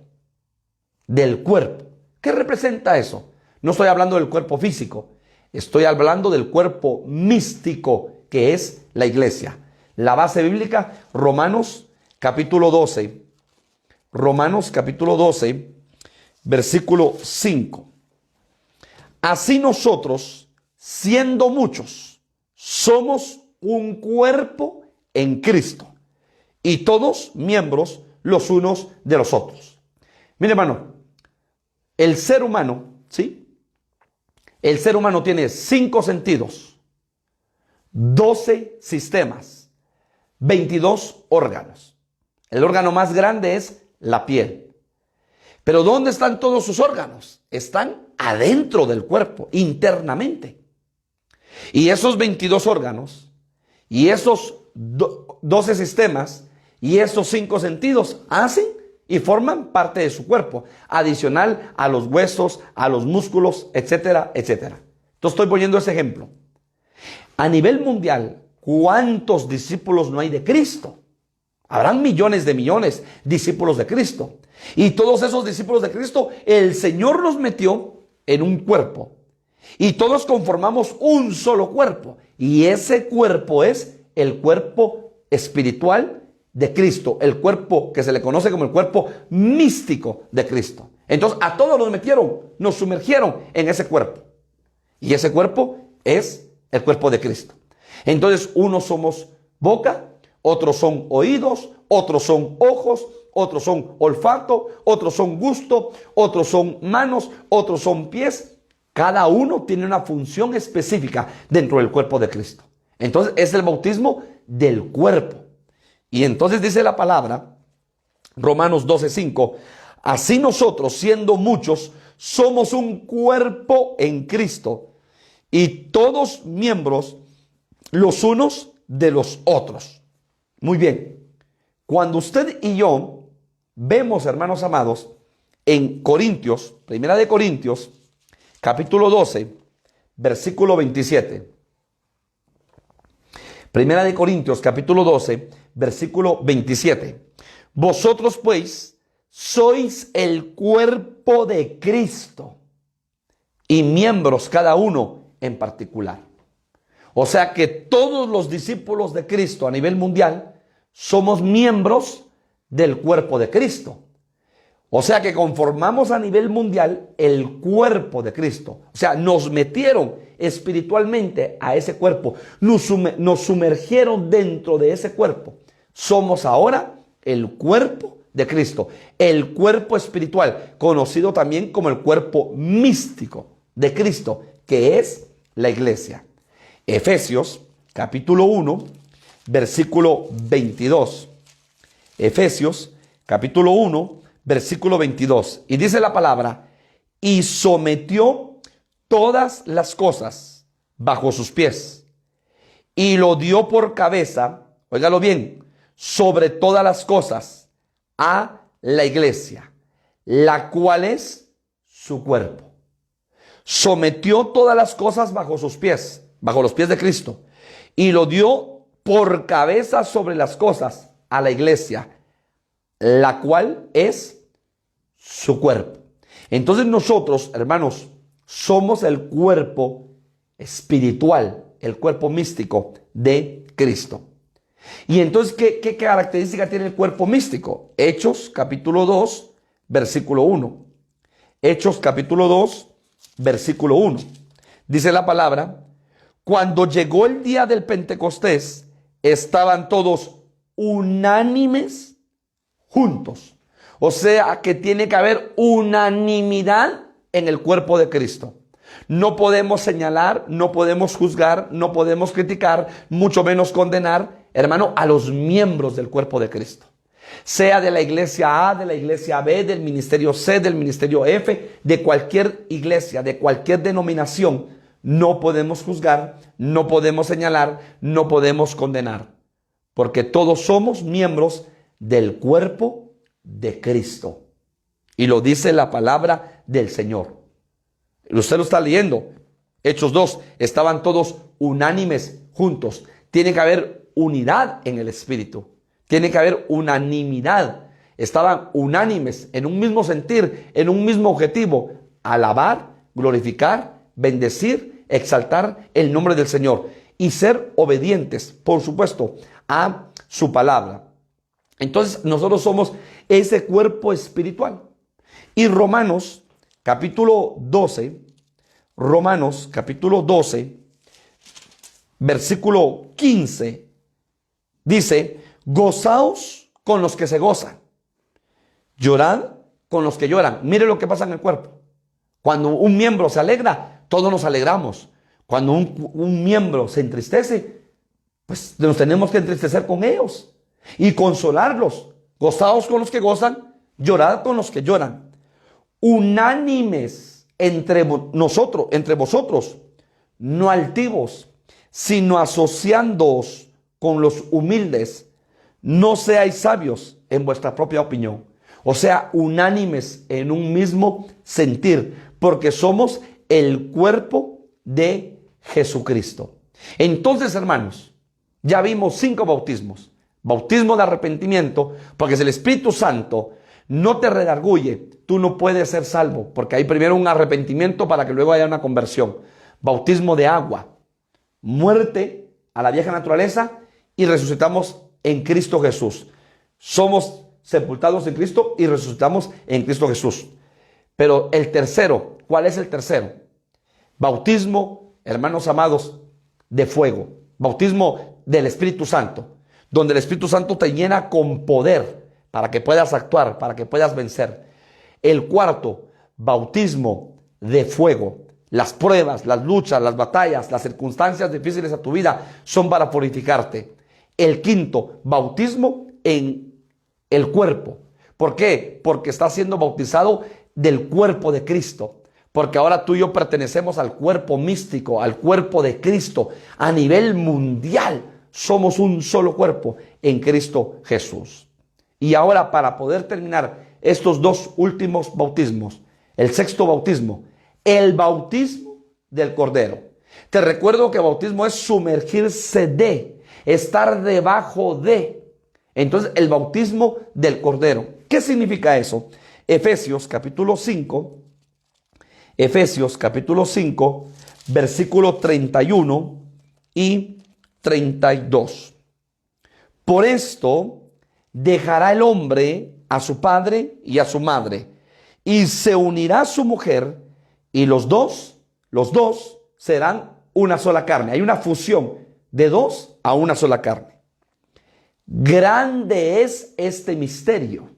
Del cuerpo. ¿Qué representa eso? No estoy hablando del cuerpo físico, estoy hablando del cuerpo místico que es la iglesia. La base bíblica, Romanos capítulo 12. Romanos capítulo 12, versículo 5. Así nosotros, siendo muchos, somos un cuerpo en Cristo y todos miembros los unos de los otros. Mire, hermano, el ser humano, ¿sí? El ser humano tiene 5 sentidos, 12 sistemas, 22 órganos. El órgano más grande es la piel. Pero ¿dónde están todos sus órganos? Están adentro del cuerpo, internamente. Y esos 22 órganos, y esos 12 sistemas, y esos 5 sentidos hacen y forman parte de su cuerpo, adicional a los huesos, a los músculos, etcétera, etcétera. Entonces estoy poniendo ese ejemplo. A nivel mundial, ¿cuántos discípulos no hay de Cristo? Habrán millones de discípulos de Cristo. Y todos esos discípulos de Cristo, el Señor los metió en un cuerpo. Y todos conformamos un solo cuerpo. Y ese cuerpo es el cuerpo espiritual de Cristo, el cuerpo que se le conoce como el cuerpo místico de Cristo. Entonces a todos nos metieron, nos sumergieron en ese cuerpo. Y ese cuerpo es el cuerpo de Cristo. Entonces, unos somos boca, otros son oídos, otros son ojos, otros son olfato, otros son gusto, otros son manos, otros son pies. Cada uno tiene una función específica dentro del cuerpo de Cristo. Entonces, es el bautismo del cuerpo. Y entonces dice la palabra, Romanos 12:5, así nosotros, siendo muchos, somos un cuerpo en Cristo y todos miembros los unos de los otros. Muy bien, cuando usted y yo vemos, hermanos amados, en Corintios, Primera de Corintios, capítulo 12, versículo 27. Primera de Corintios, capítulo 12, versículo 27. Vosotros pues sois el cuerpo de Cristo y miembros cada uno en particular. O sea que todos los discípulos de Cristo a nivel mundial somos miembros del cuerpo de Cristo. O sea que conformamos a nivel mundial el cuerpo de Cristo. O sea, nos metieron espiritualmente a ese cuerpo. Nos sumergieron dentro de ese cuerpo. Somos ahora el cuerpo de Cristo. El cuerpo espiritual, conocido también como el cuerpo místico de Cristo, que es la iglesia. Efesios, capítulo 1, versículo 22. Efesios, capítulo 1, versículo 22. Y dice la palabra, y sometió todas las cosas bajo sus pies, y lo dio por cabeza, óigalo bien, sobre todas las cosas, a la iglesia, la cual es su cuerpo. Sometió todas las cosas bajo sus pies, bajo los pies de Cristo, y lo dio por cabeza sobre las cosas a la iglesia, la cual es su cuerpo. Entonces nosotros, hermanos, somos el cuerpo espiritual, el cuerpo místico de Cristo. Y entonces, ¿qué característica tiene el cuerpo místico? Hechos capítulo 2, versículo 1. Hechos capítulo 2, versículo 1. Dice la palabra, cuando llegó el día del Pentecostés, estaban todos unánimes juntos. O sea que tiene que haber unanimidad en el cuerpo de Cristo. No podemos señalar, no podemos juzgar, no podemos criticar, mucho menos condenar, hermano, a los miembros del cuerpo de Cristo. Sea de la iglesia A, de la iglesia B, del ministerio C, del ministerio F, de cualquier iglesia, de cualquier denominación, no podemos juzgar, no podemos señalar, no podemos condenar. Porque todos somos miembros del cuerpo de Cristo. Y lo dice la palabra del Señor. Usted lo está leyendo. Hechos 2, estaban todos unánimes juntos. Tiene que haber unidad en el espíritu. Tiene que haber unanimidad. Estaban unánimes en un mismo sentir, en un mismo objetivo. Alabar, glorificar, bendecir, exaltar el nombre del Señor. Y ser obedientes, por supuesto, a su palabra. Entonces nosotros somos ese cuerpo espiritual. Y Romanos capítulo 12, versículo 15, dice, gozaos con los que se gozan, llorad con los que lloran. Mire lo que pasa en el cuerpo. Cuando un miembro se alegra, todos nos alegramos. Cuando un miembro se entristece, pues nos tenemos que entristecer con ellos y consolarlos. Gozaos con los que gozan, llorad con los que lloran. Unánimes entre vosotros, no altivos, sino asociándoos con los humildes. No seáis sabios en vuestra propia opinión. O sea, unánimes en un mismo sentir, porque somos el cuerpo de Jesucristo. Entonces, hermanos, ya vimos 5 bautismos. Bautismo de arrepentimiento, porque si el Espíritu Santo no te redarguye, tú no puedes ser salvo, porque hay primero un arrepentimiento para que luego haya una conversión. Bautismo de agua, muerte a la vieja naturaleza y resucitamos en Cristo Jesús. Somos sepultados en Cristo y resucitamos en Cristo Jesús. Pero el tercero, ¿cuál es el tercero? Bautismo, hermanos amados, de fuego. bautismo del Espíritu Santo, donde el Espíritu Santo te llena con poder para que puedas actuar, para que puedas vencer. El cuarto, bautismo de fuego. Las pruebas, las luchas, las batallas, las circunstancias difíciles a tu vida son para purificarte. El quinto, bautismo en el cuerpo. ¿Por qué? Porque estás siendo bautizado del cuerpo de Cristo. Porque ahora tú y yo pertenecemos al cuerpo místico, al cuerpo de Cristo. A nivel mundial somos un solo cuerpo en Cristo Jesús. Y ahora, para poder terminar estos dos últimos bautismos, el sexto bautismo, el bautismo del Cordero. Te recuerdo que bautismo es sumergirse de, estar debajo de. Entonces, el bautismo del Cordero. ¿Qué significa eso? Efesios capítulo 5, versículo 31 y 32. Por esto dejará el hombre a su padre y a su madre, y se unirá a su mujer, y los dos serán una sola carne. Hay una fusión de dos a una sola carne. Grande es este misterio,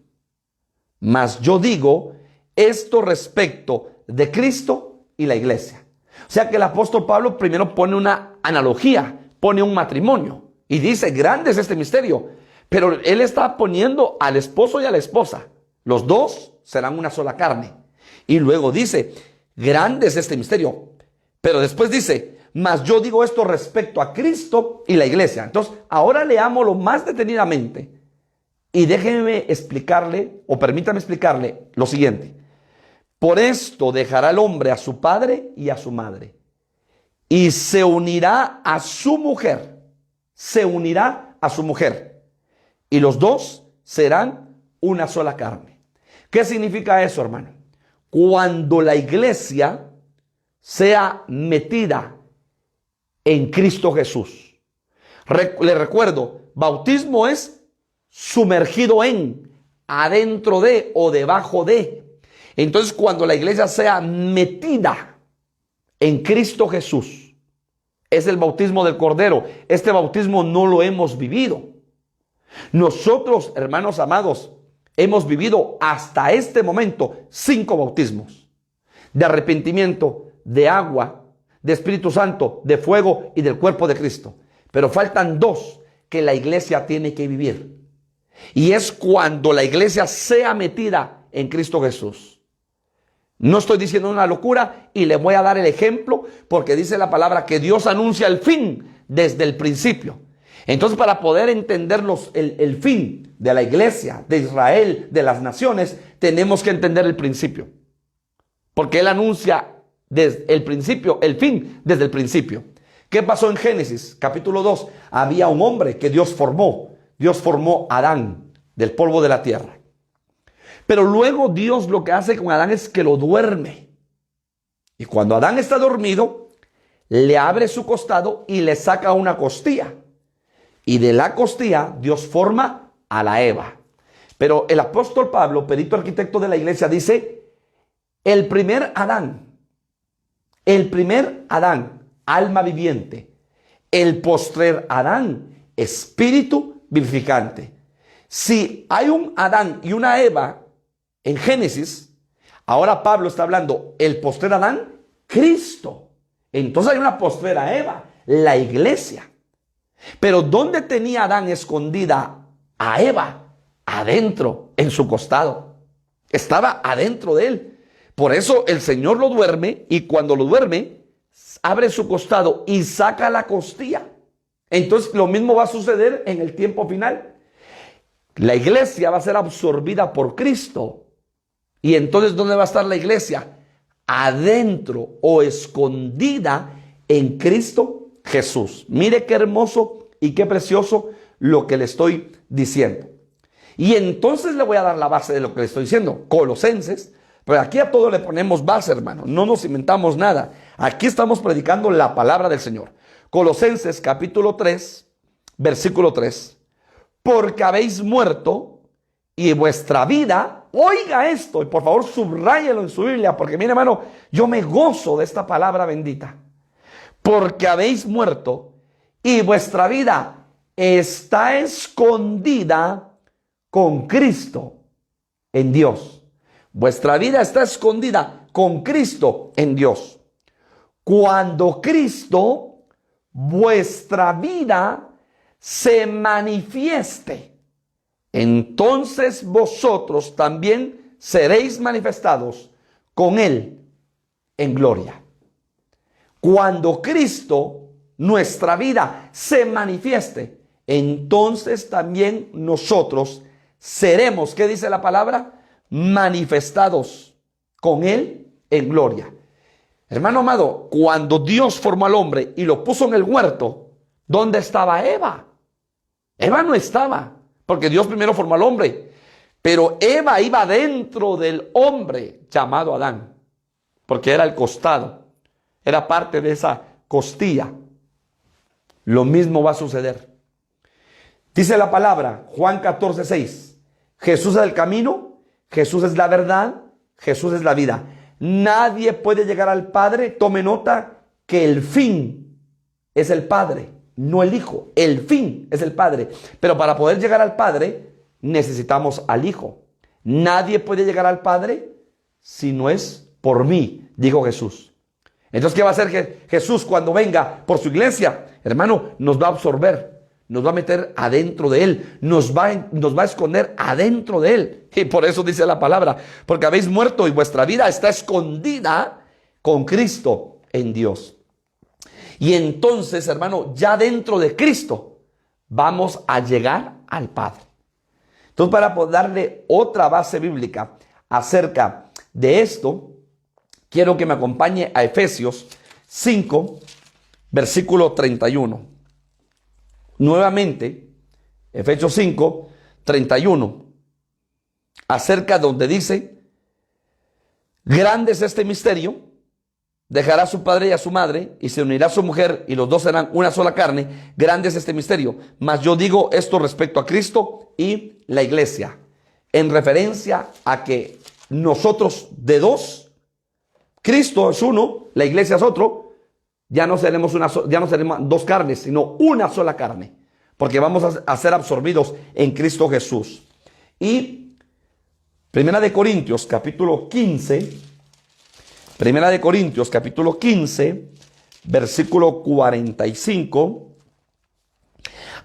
mas yo digo esto respecto de Cristo y la iglesia. O sea que el apóstol Pablo primero pone una analogía, pone un matrimonio y dice, grande es este misterio. Pero él está poniendo al esposo y a la esposa. Los dos serán una sola carne. Y luego dice, grande es este misterio. Pero después dice, mas yo digo esto respecto a Cristo y la iglesia. Entonces, ahora leámoslo más detenidamente. Y déjeme explicarle, o permítame explicarle lo siguiente. Por esto dejará el hombre a su padre y a su madre, y se unirá a su mujer. Se unirá a su mujer. Y los dos serán una sola carne. ¿Qué significa eso, hermano? Cuando la iglesia sea metida en Cristo Jesús. Le recuerdo, bautismo es sumergido en, adentro de o debajo de. Entonces, cuando la iglesia sea metida en Cristo Jesús, es el bautismo del Cordero. Este bautismo no lo hemos vivido. Nosotros, hermanos amados, hemos vivido hasta este momento 5 bautismos: de arrepentimiento, de agua, de Espíritu Santo, de fuego y del cuerpo de Cristo. Pero faltan 2 que la iglesia tiene que vivir. Y es cuando la iglesia sea metida en Cristo Jesús. No estoy diciendo una locura y le voy a dar el ejemplo porque dice la palabra que Dios anuncia el fin desde el principio. Entonces, para poder entender el fin de la iglesia, de Israel, de las naciones, tenemos que entender el principio. Porque Él anuncia desde el principio, el fin desde el principio. ¿Qué pasó en Génesis? Capítulo 2. Había un hombre que Dios formó. Dios formó a Adán del polvo de la tierra. Pero luego Dios lo que hace con Adán es que lo duerme. Y cuando Adán está dormido, le abre su costado y le saca una costilla. Y de la costilla Dios forma a la Eva. Pero el apóstol Pablo, perito arquitecto de la iglesia, dice, el primer Adán, alma viviente, el postrer Adán, espíritu vivificante. Si hay un Adán y una Eva en Génesis, ahora Pablo está hablando, el postrer Adán, Cristo. Entonces hay una postrera Eva, la iglesia. Pero ¿dónde tenía Adán escondida a Eva? Adentro, en su costado. Estaba adentro de él. Por eso el Señor lo duerme, y cuando lo duerme, abre su costado y saca la costilla. Entonces lo mismo va a suceder en el tiempo final. La iglesia va a ser absorbida por Cristo. Y entonces, ¿dónde va a estar la iglesia? Adentro o escondida en Cristo Jesús. Mire qué hermoso y qué precioso lo que le estoy diciendo. Y entonces le voy a dar la base de lo que le estoy diciendo. Colosenses. Pero aquí a todo le ponemos base, hermano. No nos inventamos nada. Aquí estamos predicando la palabra del Señor. Colosenses capítulo 3, versículo 3. Porque habéis muerto y vuestra vida, oiga esto, y por favor subráyelo en su Biblia, porque mire, hermano, yo me gozo de esta palabra bendita. Porque habéis muerto y vuestra vida está escondida con Cristo en Dios. Vuestra vida está escondida con Cristo en Dios. Cuando Cristo, vuestra vida, se manifieste, entonces vosotros también seréis manifestados con Él en gloria. Cuando Cristo, nuestra vida, se manifieste, entonces también nosotros seremos, ¿qué dice la palabra? Manifestados con Él en gloria. Hermano amado, cuando Dios formó al hombre y lo puso en el huerto, ¿dónde estaba Eva? Eva no estaba, porque Dios primero formó al hombre. Pero Eva iba dentro del hombre llamado Adán, porque era el costado, era parte de esa costilla. Lo mismo va a suceder. Dice la palabra, Juan 14:6, Jesús es el camino, Jesús es la verdad, Jesús es la vida. Nadie puede llegar al Padre, tome nota que el fin es el Padre, no el Hijo. El fin es el Padre. Pero para poder llegar al Padre, necesitamos al Hijo. Nadie puede llegar al Padre si no es por mí, dijo Jesús. Entonces, ¿qué va a hacer Jesús cuando venga por su iglesia? Hermano, nos va a absorber. Nos va a meter adentro de Él, nos va a esconder adentro de Él. Y por eso dice la palabra, porque habéis muerto y vuestra vida está escondida con Cristo en Dios. Y entonces, hermano, ya dentro de Cristo vamos a llegar al Padre. Entonces, para darle otra base bíblica acerca de esto, quiero que me acompañe a Efesios 5, versículo 31. Nuevamente, Efesios 5, 31, acerca donde dice, grande es este misterio, dejará a su padre y a su madre, y se unirá a su mujer, y los dos serán una sola carne. Grande es este misterio, mas yo digo esto respecto a Cristo y la iglesia, en referencia a que nosotros de dos, Cristo es uno, la iglesia es otro. Ya no seremos dos carnes, sino una sola carne, porque vamos a ser absorbidos en Cristo Jesús. Y Primera de Corintios capítulo 15, versículo 45.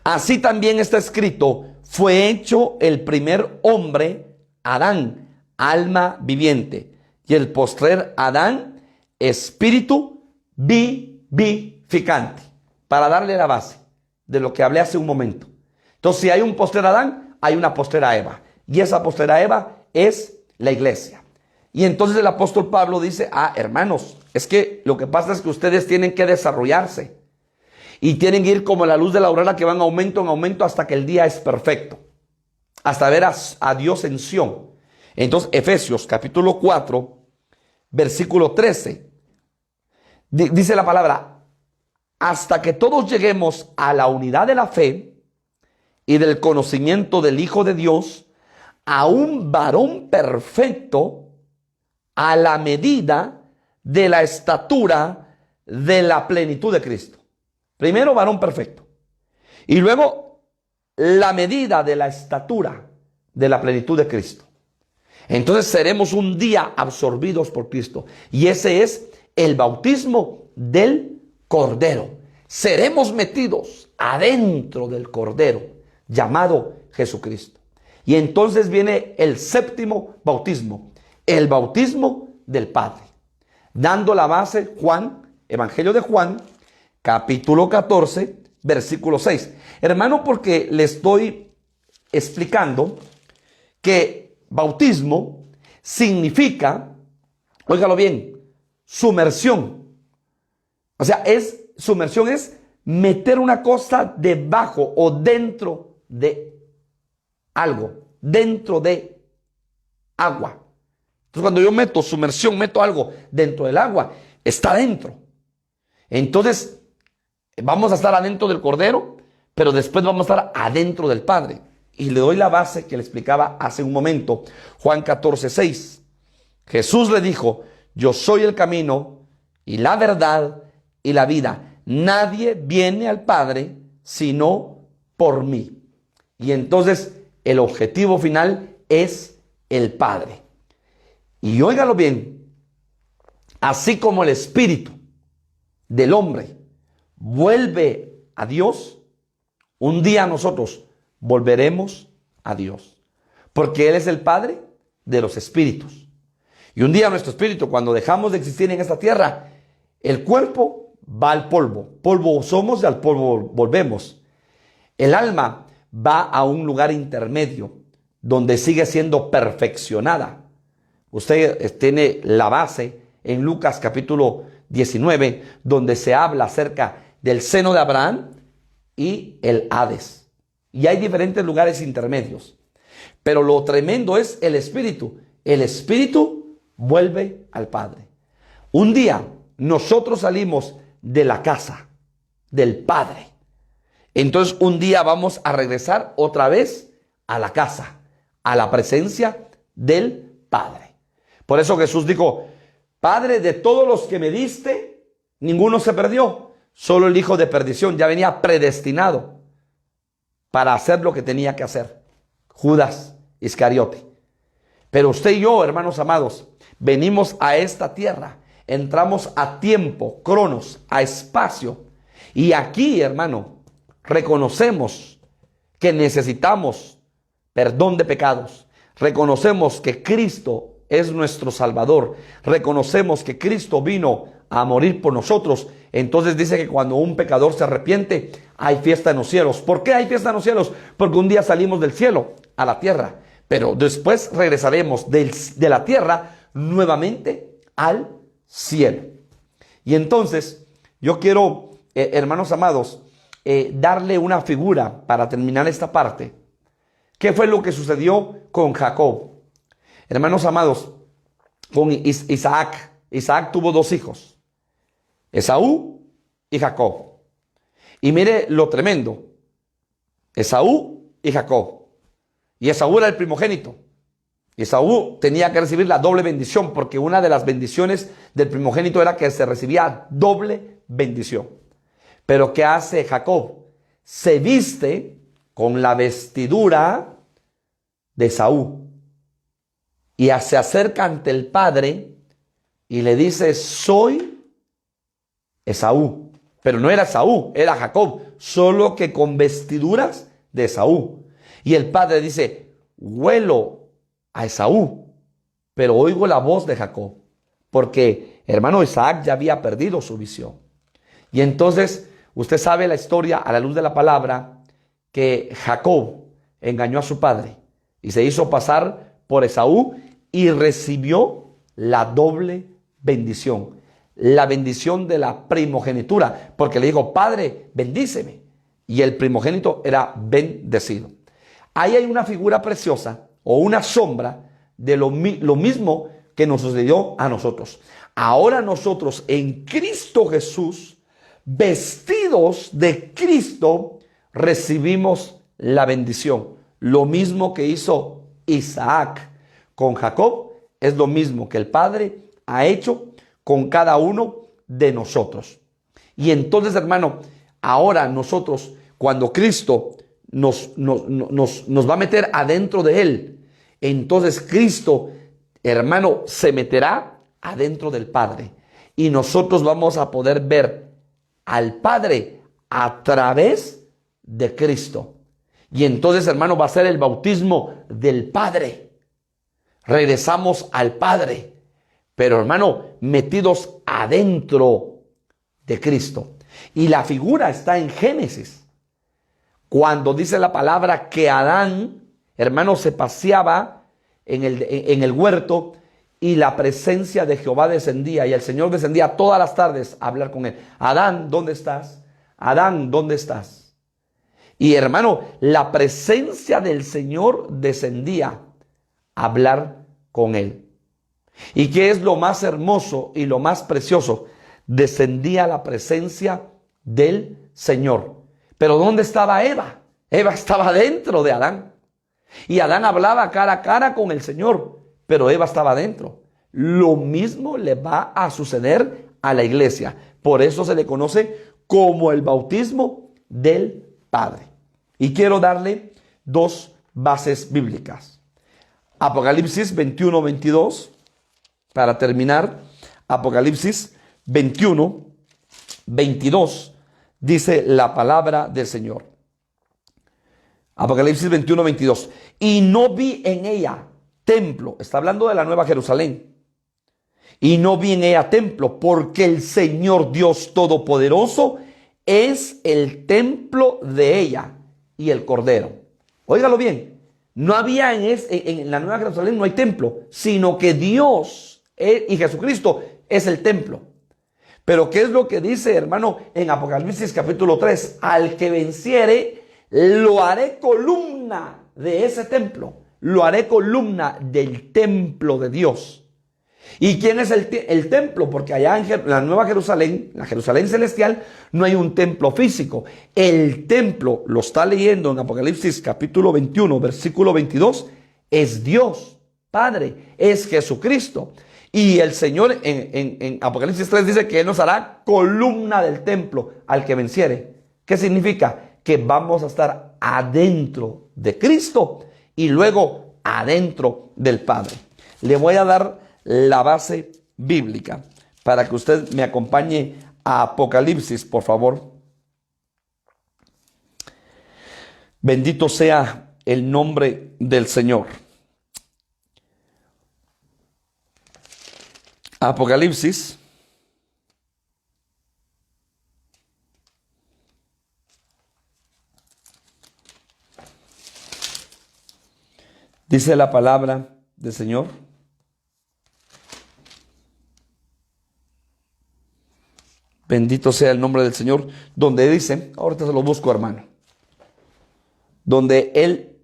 Así también está escrito, fue hecho el primer hombre, Adán, alma viviente, y el postrer Adán, espíritu vivificante, para darle la base de lo que hablé hace un momento. Entonces, si hay un postrer Adán, hay una postrera Eva, y esa postrera Eva es la iglesia. Y entonces el apóstol Pablo dice, hermanos, es que lo que pasa es que ustedes tienen que desarrollarse y tienen que ir como la luz de la aurora, que van aumento en aumento hasta que el día es perfecto, hasta ver a Dios en Sión. Entonces, Efesios capítulo 4, versículo 13, dice la palabra, hasta que todos lleguemos a la unidad de la fe y del conocimiento del Hijo de Dios, a un varón perfecto, a la medida de la estatura de la plenitud de Cristo. Primero, varón perfecto. Y luego, la medida de la estatura de la plenitud de Cristo. Entonces seremos un día absorbidos por Cristo. Y ese es el bautismo del Cordero. Seremos metidos adentro del Cordero, llamado Jesucristo. Y entonces viene el séptimo bautismo, el bautismo del Padre. Dando la base, Juan, Evangelio de Juan, capítulo 14, versículo 6. Hermano, porque le estoy explicando que bautismo significa, óigalo bien, sumersión. O sea, sumersión es meter una cosa debajo o dentro de algo, dentro de agua. Entonces, cuando yo meto sumersión, meto algo dentro del agua, está dentro. Entonces, vamos a estar adentro del Cordero, pero después vamos a estar adentro del Padre. Y le doy la base que le explicaba hace un momento, Juan 14, 6. Jesús le dijo, yo soy el camino y la verdad y la vida. nadie viene al Padre sino por mí. Y entonces el objetivo final es el Padre. Y óigalo bien, así como el espíritu del hombre vuelve a Dios, un día nosotros volveremos a Dios, porque Él es el Padre de los espíritus. Y un día nuestro espíritu, cuando dejamos de existir en esta tierra, el cuerpo va al polvo. Polvo somos y al polvo volvemos. El alma va a un lugar intermedio donde sigue siendo perfeccionada. Usted tiene la base en Lucas capítulo 19, donde se habla acerca del seno de Abraham y el Hades. Y hay diferentes lugares intermedios. Pero lo tremendo es el espíritu. El espíritu vuelve al Padre. Un día nosotros salimos de la casa del Padre. Entonces un día vamos a regresar otra vez a la casa, a la presencia del Padre. Por eso Jesús dijo: Padre, de todos los que me diste, ninguno se perdió. Solo el hijo de perdición ya venía predestinado para hacer lo que tenía que hacer. Judas Iscariote. Pero usted y yo, hermanos amados, venimos a esta tierra, entramos a tiempo, cronos, a espacio. Y aquí, hermano, reconocemos que necesitamos perdón de pecados. Reconocemos que Cristo es nuestro Salvador. Reconocemos que Cristo vino a morir por nosotros. Entonces dice que cuando un pecador se arrepiente, hay fiesta en los cielos. ¿Por qué hay fiesta en los cielos? Porque un día salimos del cielo a la tierra, pero después regresaremos de la tierra nuevamente al cielo. Y entonces yo quiero, hermanos amados, darle una figura para terminar esta parte. ¿Qué fue lo que sucedió con Jacob? Hermanos amados, con Isaac. Isaac tuvo dos hijos, Esaú y Jacob. Y mire lo tremendo, Esaú y Jacob. Y Esaú era el primogénito. Esaú tenía que recibir la doble bendición, porque una de las bendiciones del primogénito era que se recibía doble bendición. Pero ¿qué hace Jacob? Se viste con la vestidura de Esaú y se acerca ante el padre y le dice: soy Esaú. Pero no era Esaú, era Jacob, solo que con vestiduras de Esaú. Y el padre dice: huelo a Esaú, pero oigo la voz de Jacob, porque hermano, Isaac ya había perdido su visión. Y entonces usted sabe la historia a la luz de la palabra, que Jacob engañó a su padre y se hizo pasar por Esaú y recibió la doble bendición, la bendición de la primogenitura, porque le dijo: padre, bendíceme. Y el primogénito era bendecido. Ahí hay una figura preciosa o una sombra de lo mismo que nos sucedió a nosotros. Ahora nosotros en Cristo Jesús, vestidos de Cristo, recibimos la bendición. Lo mismo que hizo Isaac con Jacob es lo mismo que el Padre ha hecho con cada uno de nosotros. Y entonces, hermano, ahora nosotros, cuando Cristo nos va a meter adentro de Él, entonces Cristo, hermano, se meterá adentro del Padre. Y nosotros vamos a poder ver al Padre a través de Cristo. Y entonces, hermano, va a ser el bautismo del Padre. Regresamos al Padre, pero, hermano, metidos adentro de Cristo. Y la figura está en Génesis, cuando dice la palabra que Adán, hermano, se paseaba en el huerto y la presencia de Jehová descendía, y el Señor descendía todas las tardes a hablar con él. Adán, ¿dónde estás? Adán, ¿dónde estás? Y, hermano, la presencia del Señor descendía a hablar con él. ¿Y qué es lo más hermoso y lo más precioso? Descendía la presencia del Señor. Pero ¿dónde estaba Eva? Eva estaba dentro de Adán. Y Adán hablaba cara a cara con el Señor, pero Eva estaba dentro. Lo mismo le va a suceder a la iglesia. Por eso se le conoce como el bautismo del Padre. Y quiero darle dos bases bíblicas. Apocalipsis 21, 22. Para terminar, Apocalipsis 21, 22. Dice la palabra del Señor. Apocalipsis 21, 22. Y no vi en ella templo. Está hablando de la Nueva Jerusalén. Y no vi en ella templo, porque el Señor Dios Todopoderoso es el templo de ella y el Cordero. Óigalo bien. No había en la Nueva Jerusalén, no hay templo, sino que Dios y Jesucristo es el templo. Pero ¿qué es lo que dice, hermano, en Apocalipsis capítulo 3? Al que venciere, lo haré columna de ese templo. Lo haré columna del templo de Dios. ¿Y quién es el templo? Porque allá en la Nueva Jerusalén, la Jerusalén celestial, no hay un templo físico. El templo, lo está leyendo en Apocalipsis capítulo 21, versículo 22, es Dios Padre, es Jesucristo. Y el Señor en Apocalipsis 3 dice que Él nos hará columna del templo al que venciere. ¿Qué significa? Que vamos a estar adentro de Cristo y luego adentro del Padre. Le voy a dar la base bíblica para que usted me acompañe a Apocalipsis, por favor. Bendito sea el nombre del Señor. Apocalipsis dice la palabra del Señor. Bendito sea el nombre del Señor, donde dice, ahorita se lo busco, hermano, donde Él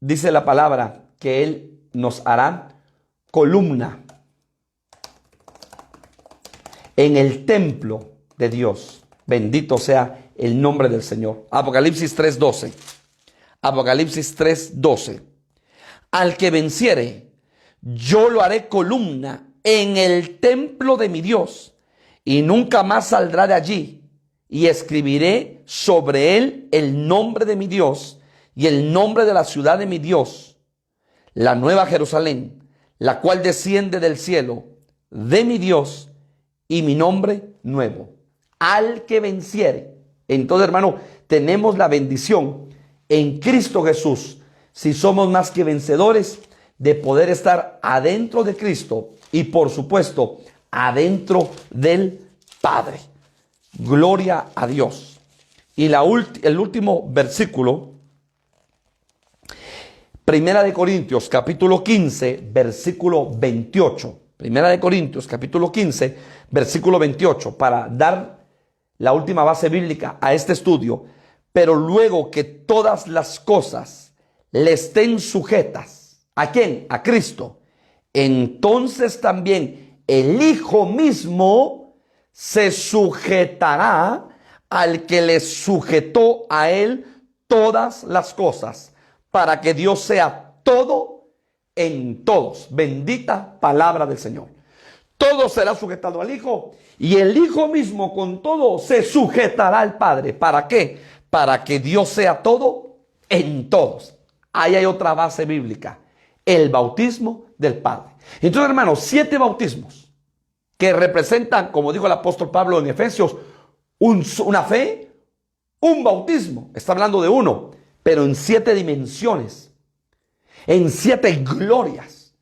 dice la palabra que Él nos hará columna en el templo de Dios. Bendito sea el nombre del Señor. Apocalipsis 3:12. Apocalipsis 3:12. Al que venciere, yo lo haré columna en el templo de mi Dios, y nunca más saldrá de allí, y escribiré sobre él el nombre de mi Dios y el nombre de la ciudad de mi Dios, la nueva Jerusalén, la cual desciende del cielo de mi Dios, y mi nombre nuevo. Al que venciere. Entonces, hermano, tenemos la bendición en Cristo Jesús, si somos más que vencedores, de poder estar adentro de Cristo y, por supuesto, adentro del Padre. Gloria a Dios. Y el último versículo, Primera de Corintios, capítulo 15, versículo 28. Primera de Corintios, capítulo 15, versículo 28, para dar la última base bíblica a este estudio. Pero luego que todas las cosas le estén sujetas, ¿a quién? A Cristo. Entonces también el Hijo mismo se sujetará al que le sujetó a él todas las cosas, para que Dios sea todo en todos. Bendita palabra del Señor. Todo será sujetado al Hijo, y el Hijo mismo con todo se sujetará al Padre. ¿Para qué? Para que Dios sea todo en todos. Ahí hay otra base bíblica: el bautismo del Padre. Entonces, hermanos, 7 bautismos que representan, como dijo el apóstol Pablo en Efesios, una fe, un bautismo. Está hablando de uno, pero en 7 dimensiones, en 7 glorias.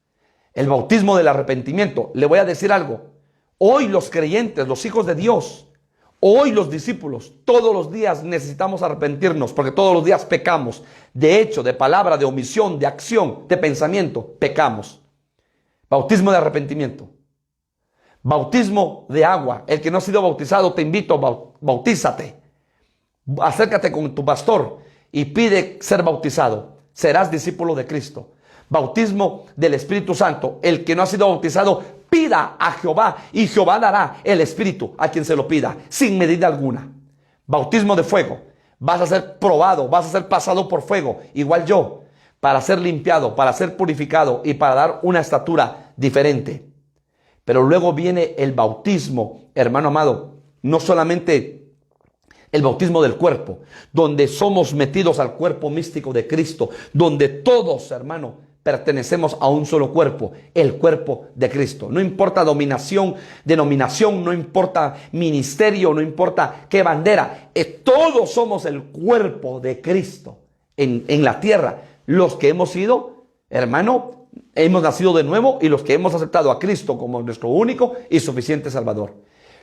El bautismo del arrepentimiento. Le voy a decir algo. Hoy los creyentes, los hijos de Dios, hoy los discípulos, todos los días necesitamos arrepentirnos, porque todos los días pecamos. De hecho, de palabra, de omisión, de acción, de pensamiento, pecamos. Bautismo de arrepentimiento. Bautismo de agua. El que no ha sido bautizado, te invito, bautízate. Acércate con tu pastor y pide ser bautizado. Serás discípulo de Cristo. Bautismo del Espíritu Santo. El que no ha sido bautizado, pida a Jehová, y Jehová dará el Espíritu a quien se lo pida, sin medida alguna. Bautismo de fuego. Vas a ser probado, vas a ser pasado por fuego, igual yo, para ser limpiado, para ser purificado y para dar una estatura diferente. Pero luego viene el bautismo, hermano amado, no solamente el bautismo del cuerpo, donde somos metidos al cuerpo místico de Cristo, donde todos, hermano, pertenecemos a un solo cuerpo, el cuerpo de Cristo. No importa dominación, denominación, no importa ministerio, no importa qué bandera, todos somos el cuerpo de Cristo en la tierra. Los que hemos sido, hermano, hemos nacido de nuevo y los que hemos aceptado a Cristo como nuestro único y suficiente Salvador.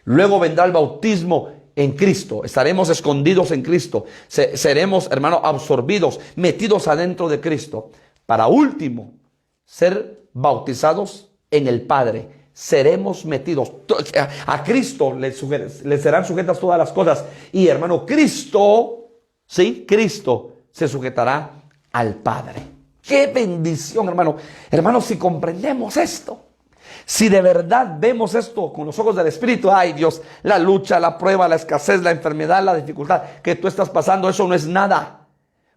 Luego vendrá el bautismo en Cristo. Estaremos escondidos en Cristo. Seremos, hermano, absorbidos, metidos adentro de Cristo. Para último, ser bautizados en el Padre. Seremos metidos. A Cristo le serán sujetas todas las cosas. Y hermano, Cristo, sí, Cristo se sujetará al Padre. ¡Qué bendición, hermano! Hermano, si comprendemos esto, si de verdad vemos esto con los ojos del Espíritu, ay Dios, la lucha, la prueba, la escasez, la enfermedad, la dificultad que tú estás pasando, eso no es nada.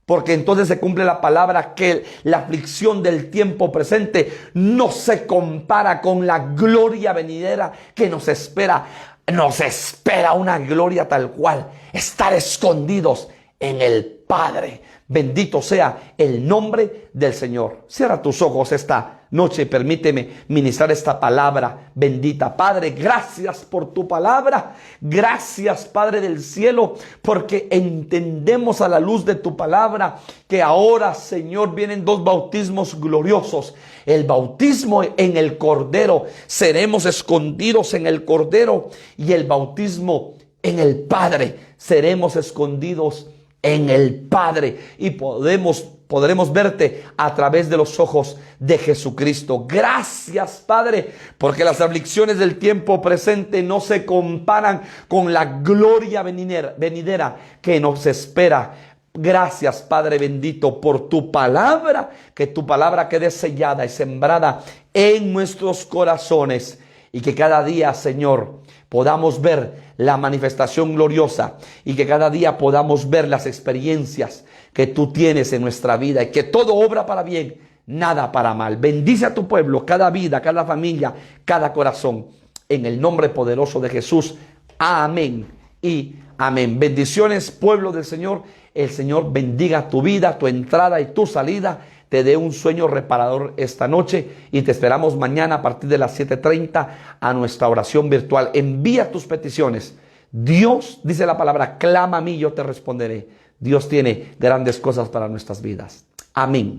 Porque entonces se cumple la palabra que la aflicción del tiempo presente no se compara con la gloria venidera que nos espera. Nos espera una gloria tal cual, estar escondidos en el Padre. Bendito sea el nombre del Señor. Cierra tus ojos esta noche y permíteme ministrar esta palabra bendita. Padre, gracias por tu palabra. Gracias, Padre del cielo, porque entendemos a la luz de tu palabra que ahora, Señor, vienen dos bautismos gloriosos. El bautismo en el Cordero, seremos escondidos en el Cordero, y el bautismo en el Padre, seremos escondidos en el Padre, y podremos verte a través de los ojos de Jesucristo. Gracias, Padre, porque las aflicciones del tiempo presente no se comparan con la gloria venidera que nos espera. Gracias, Padre bendito, por tu palabra, que tu palabra quede sellada y sembrada en nuestros corazones, y que cada día, Señor, podamos ver la manifestación gloriosa, y que cada día podamos ver las experiencias que tú tienes en nuestra vida, y que todo obra para bien, nada para mal. Bendice a tu pueblo, cada vida, cada familia, cada corazón, en el nombre poderoso de Jesús. Amén y amén. Bendiciones, pueblo del Señor. El Señor bendiga tu vida, tu entrada y tu salida. Te dé un sueño reparador esta noche, y te esperamos mañana a partir de las 7:30 a nuestra oración virtual. Envía tus peticiones. Dios, dice la palabra, clama a mí y yo te responderé. Dios tiene grandes cosas para nuestras vidas. Amén.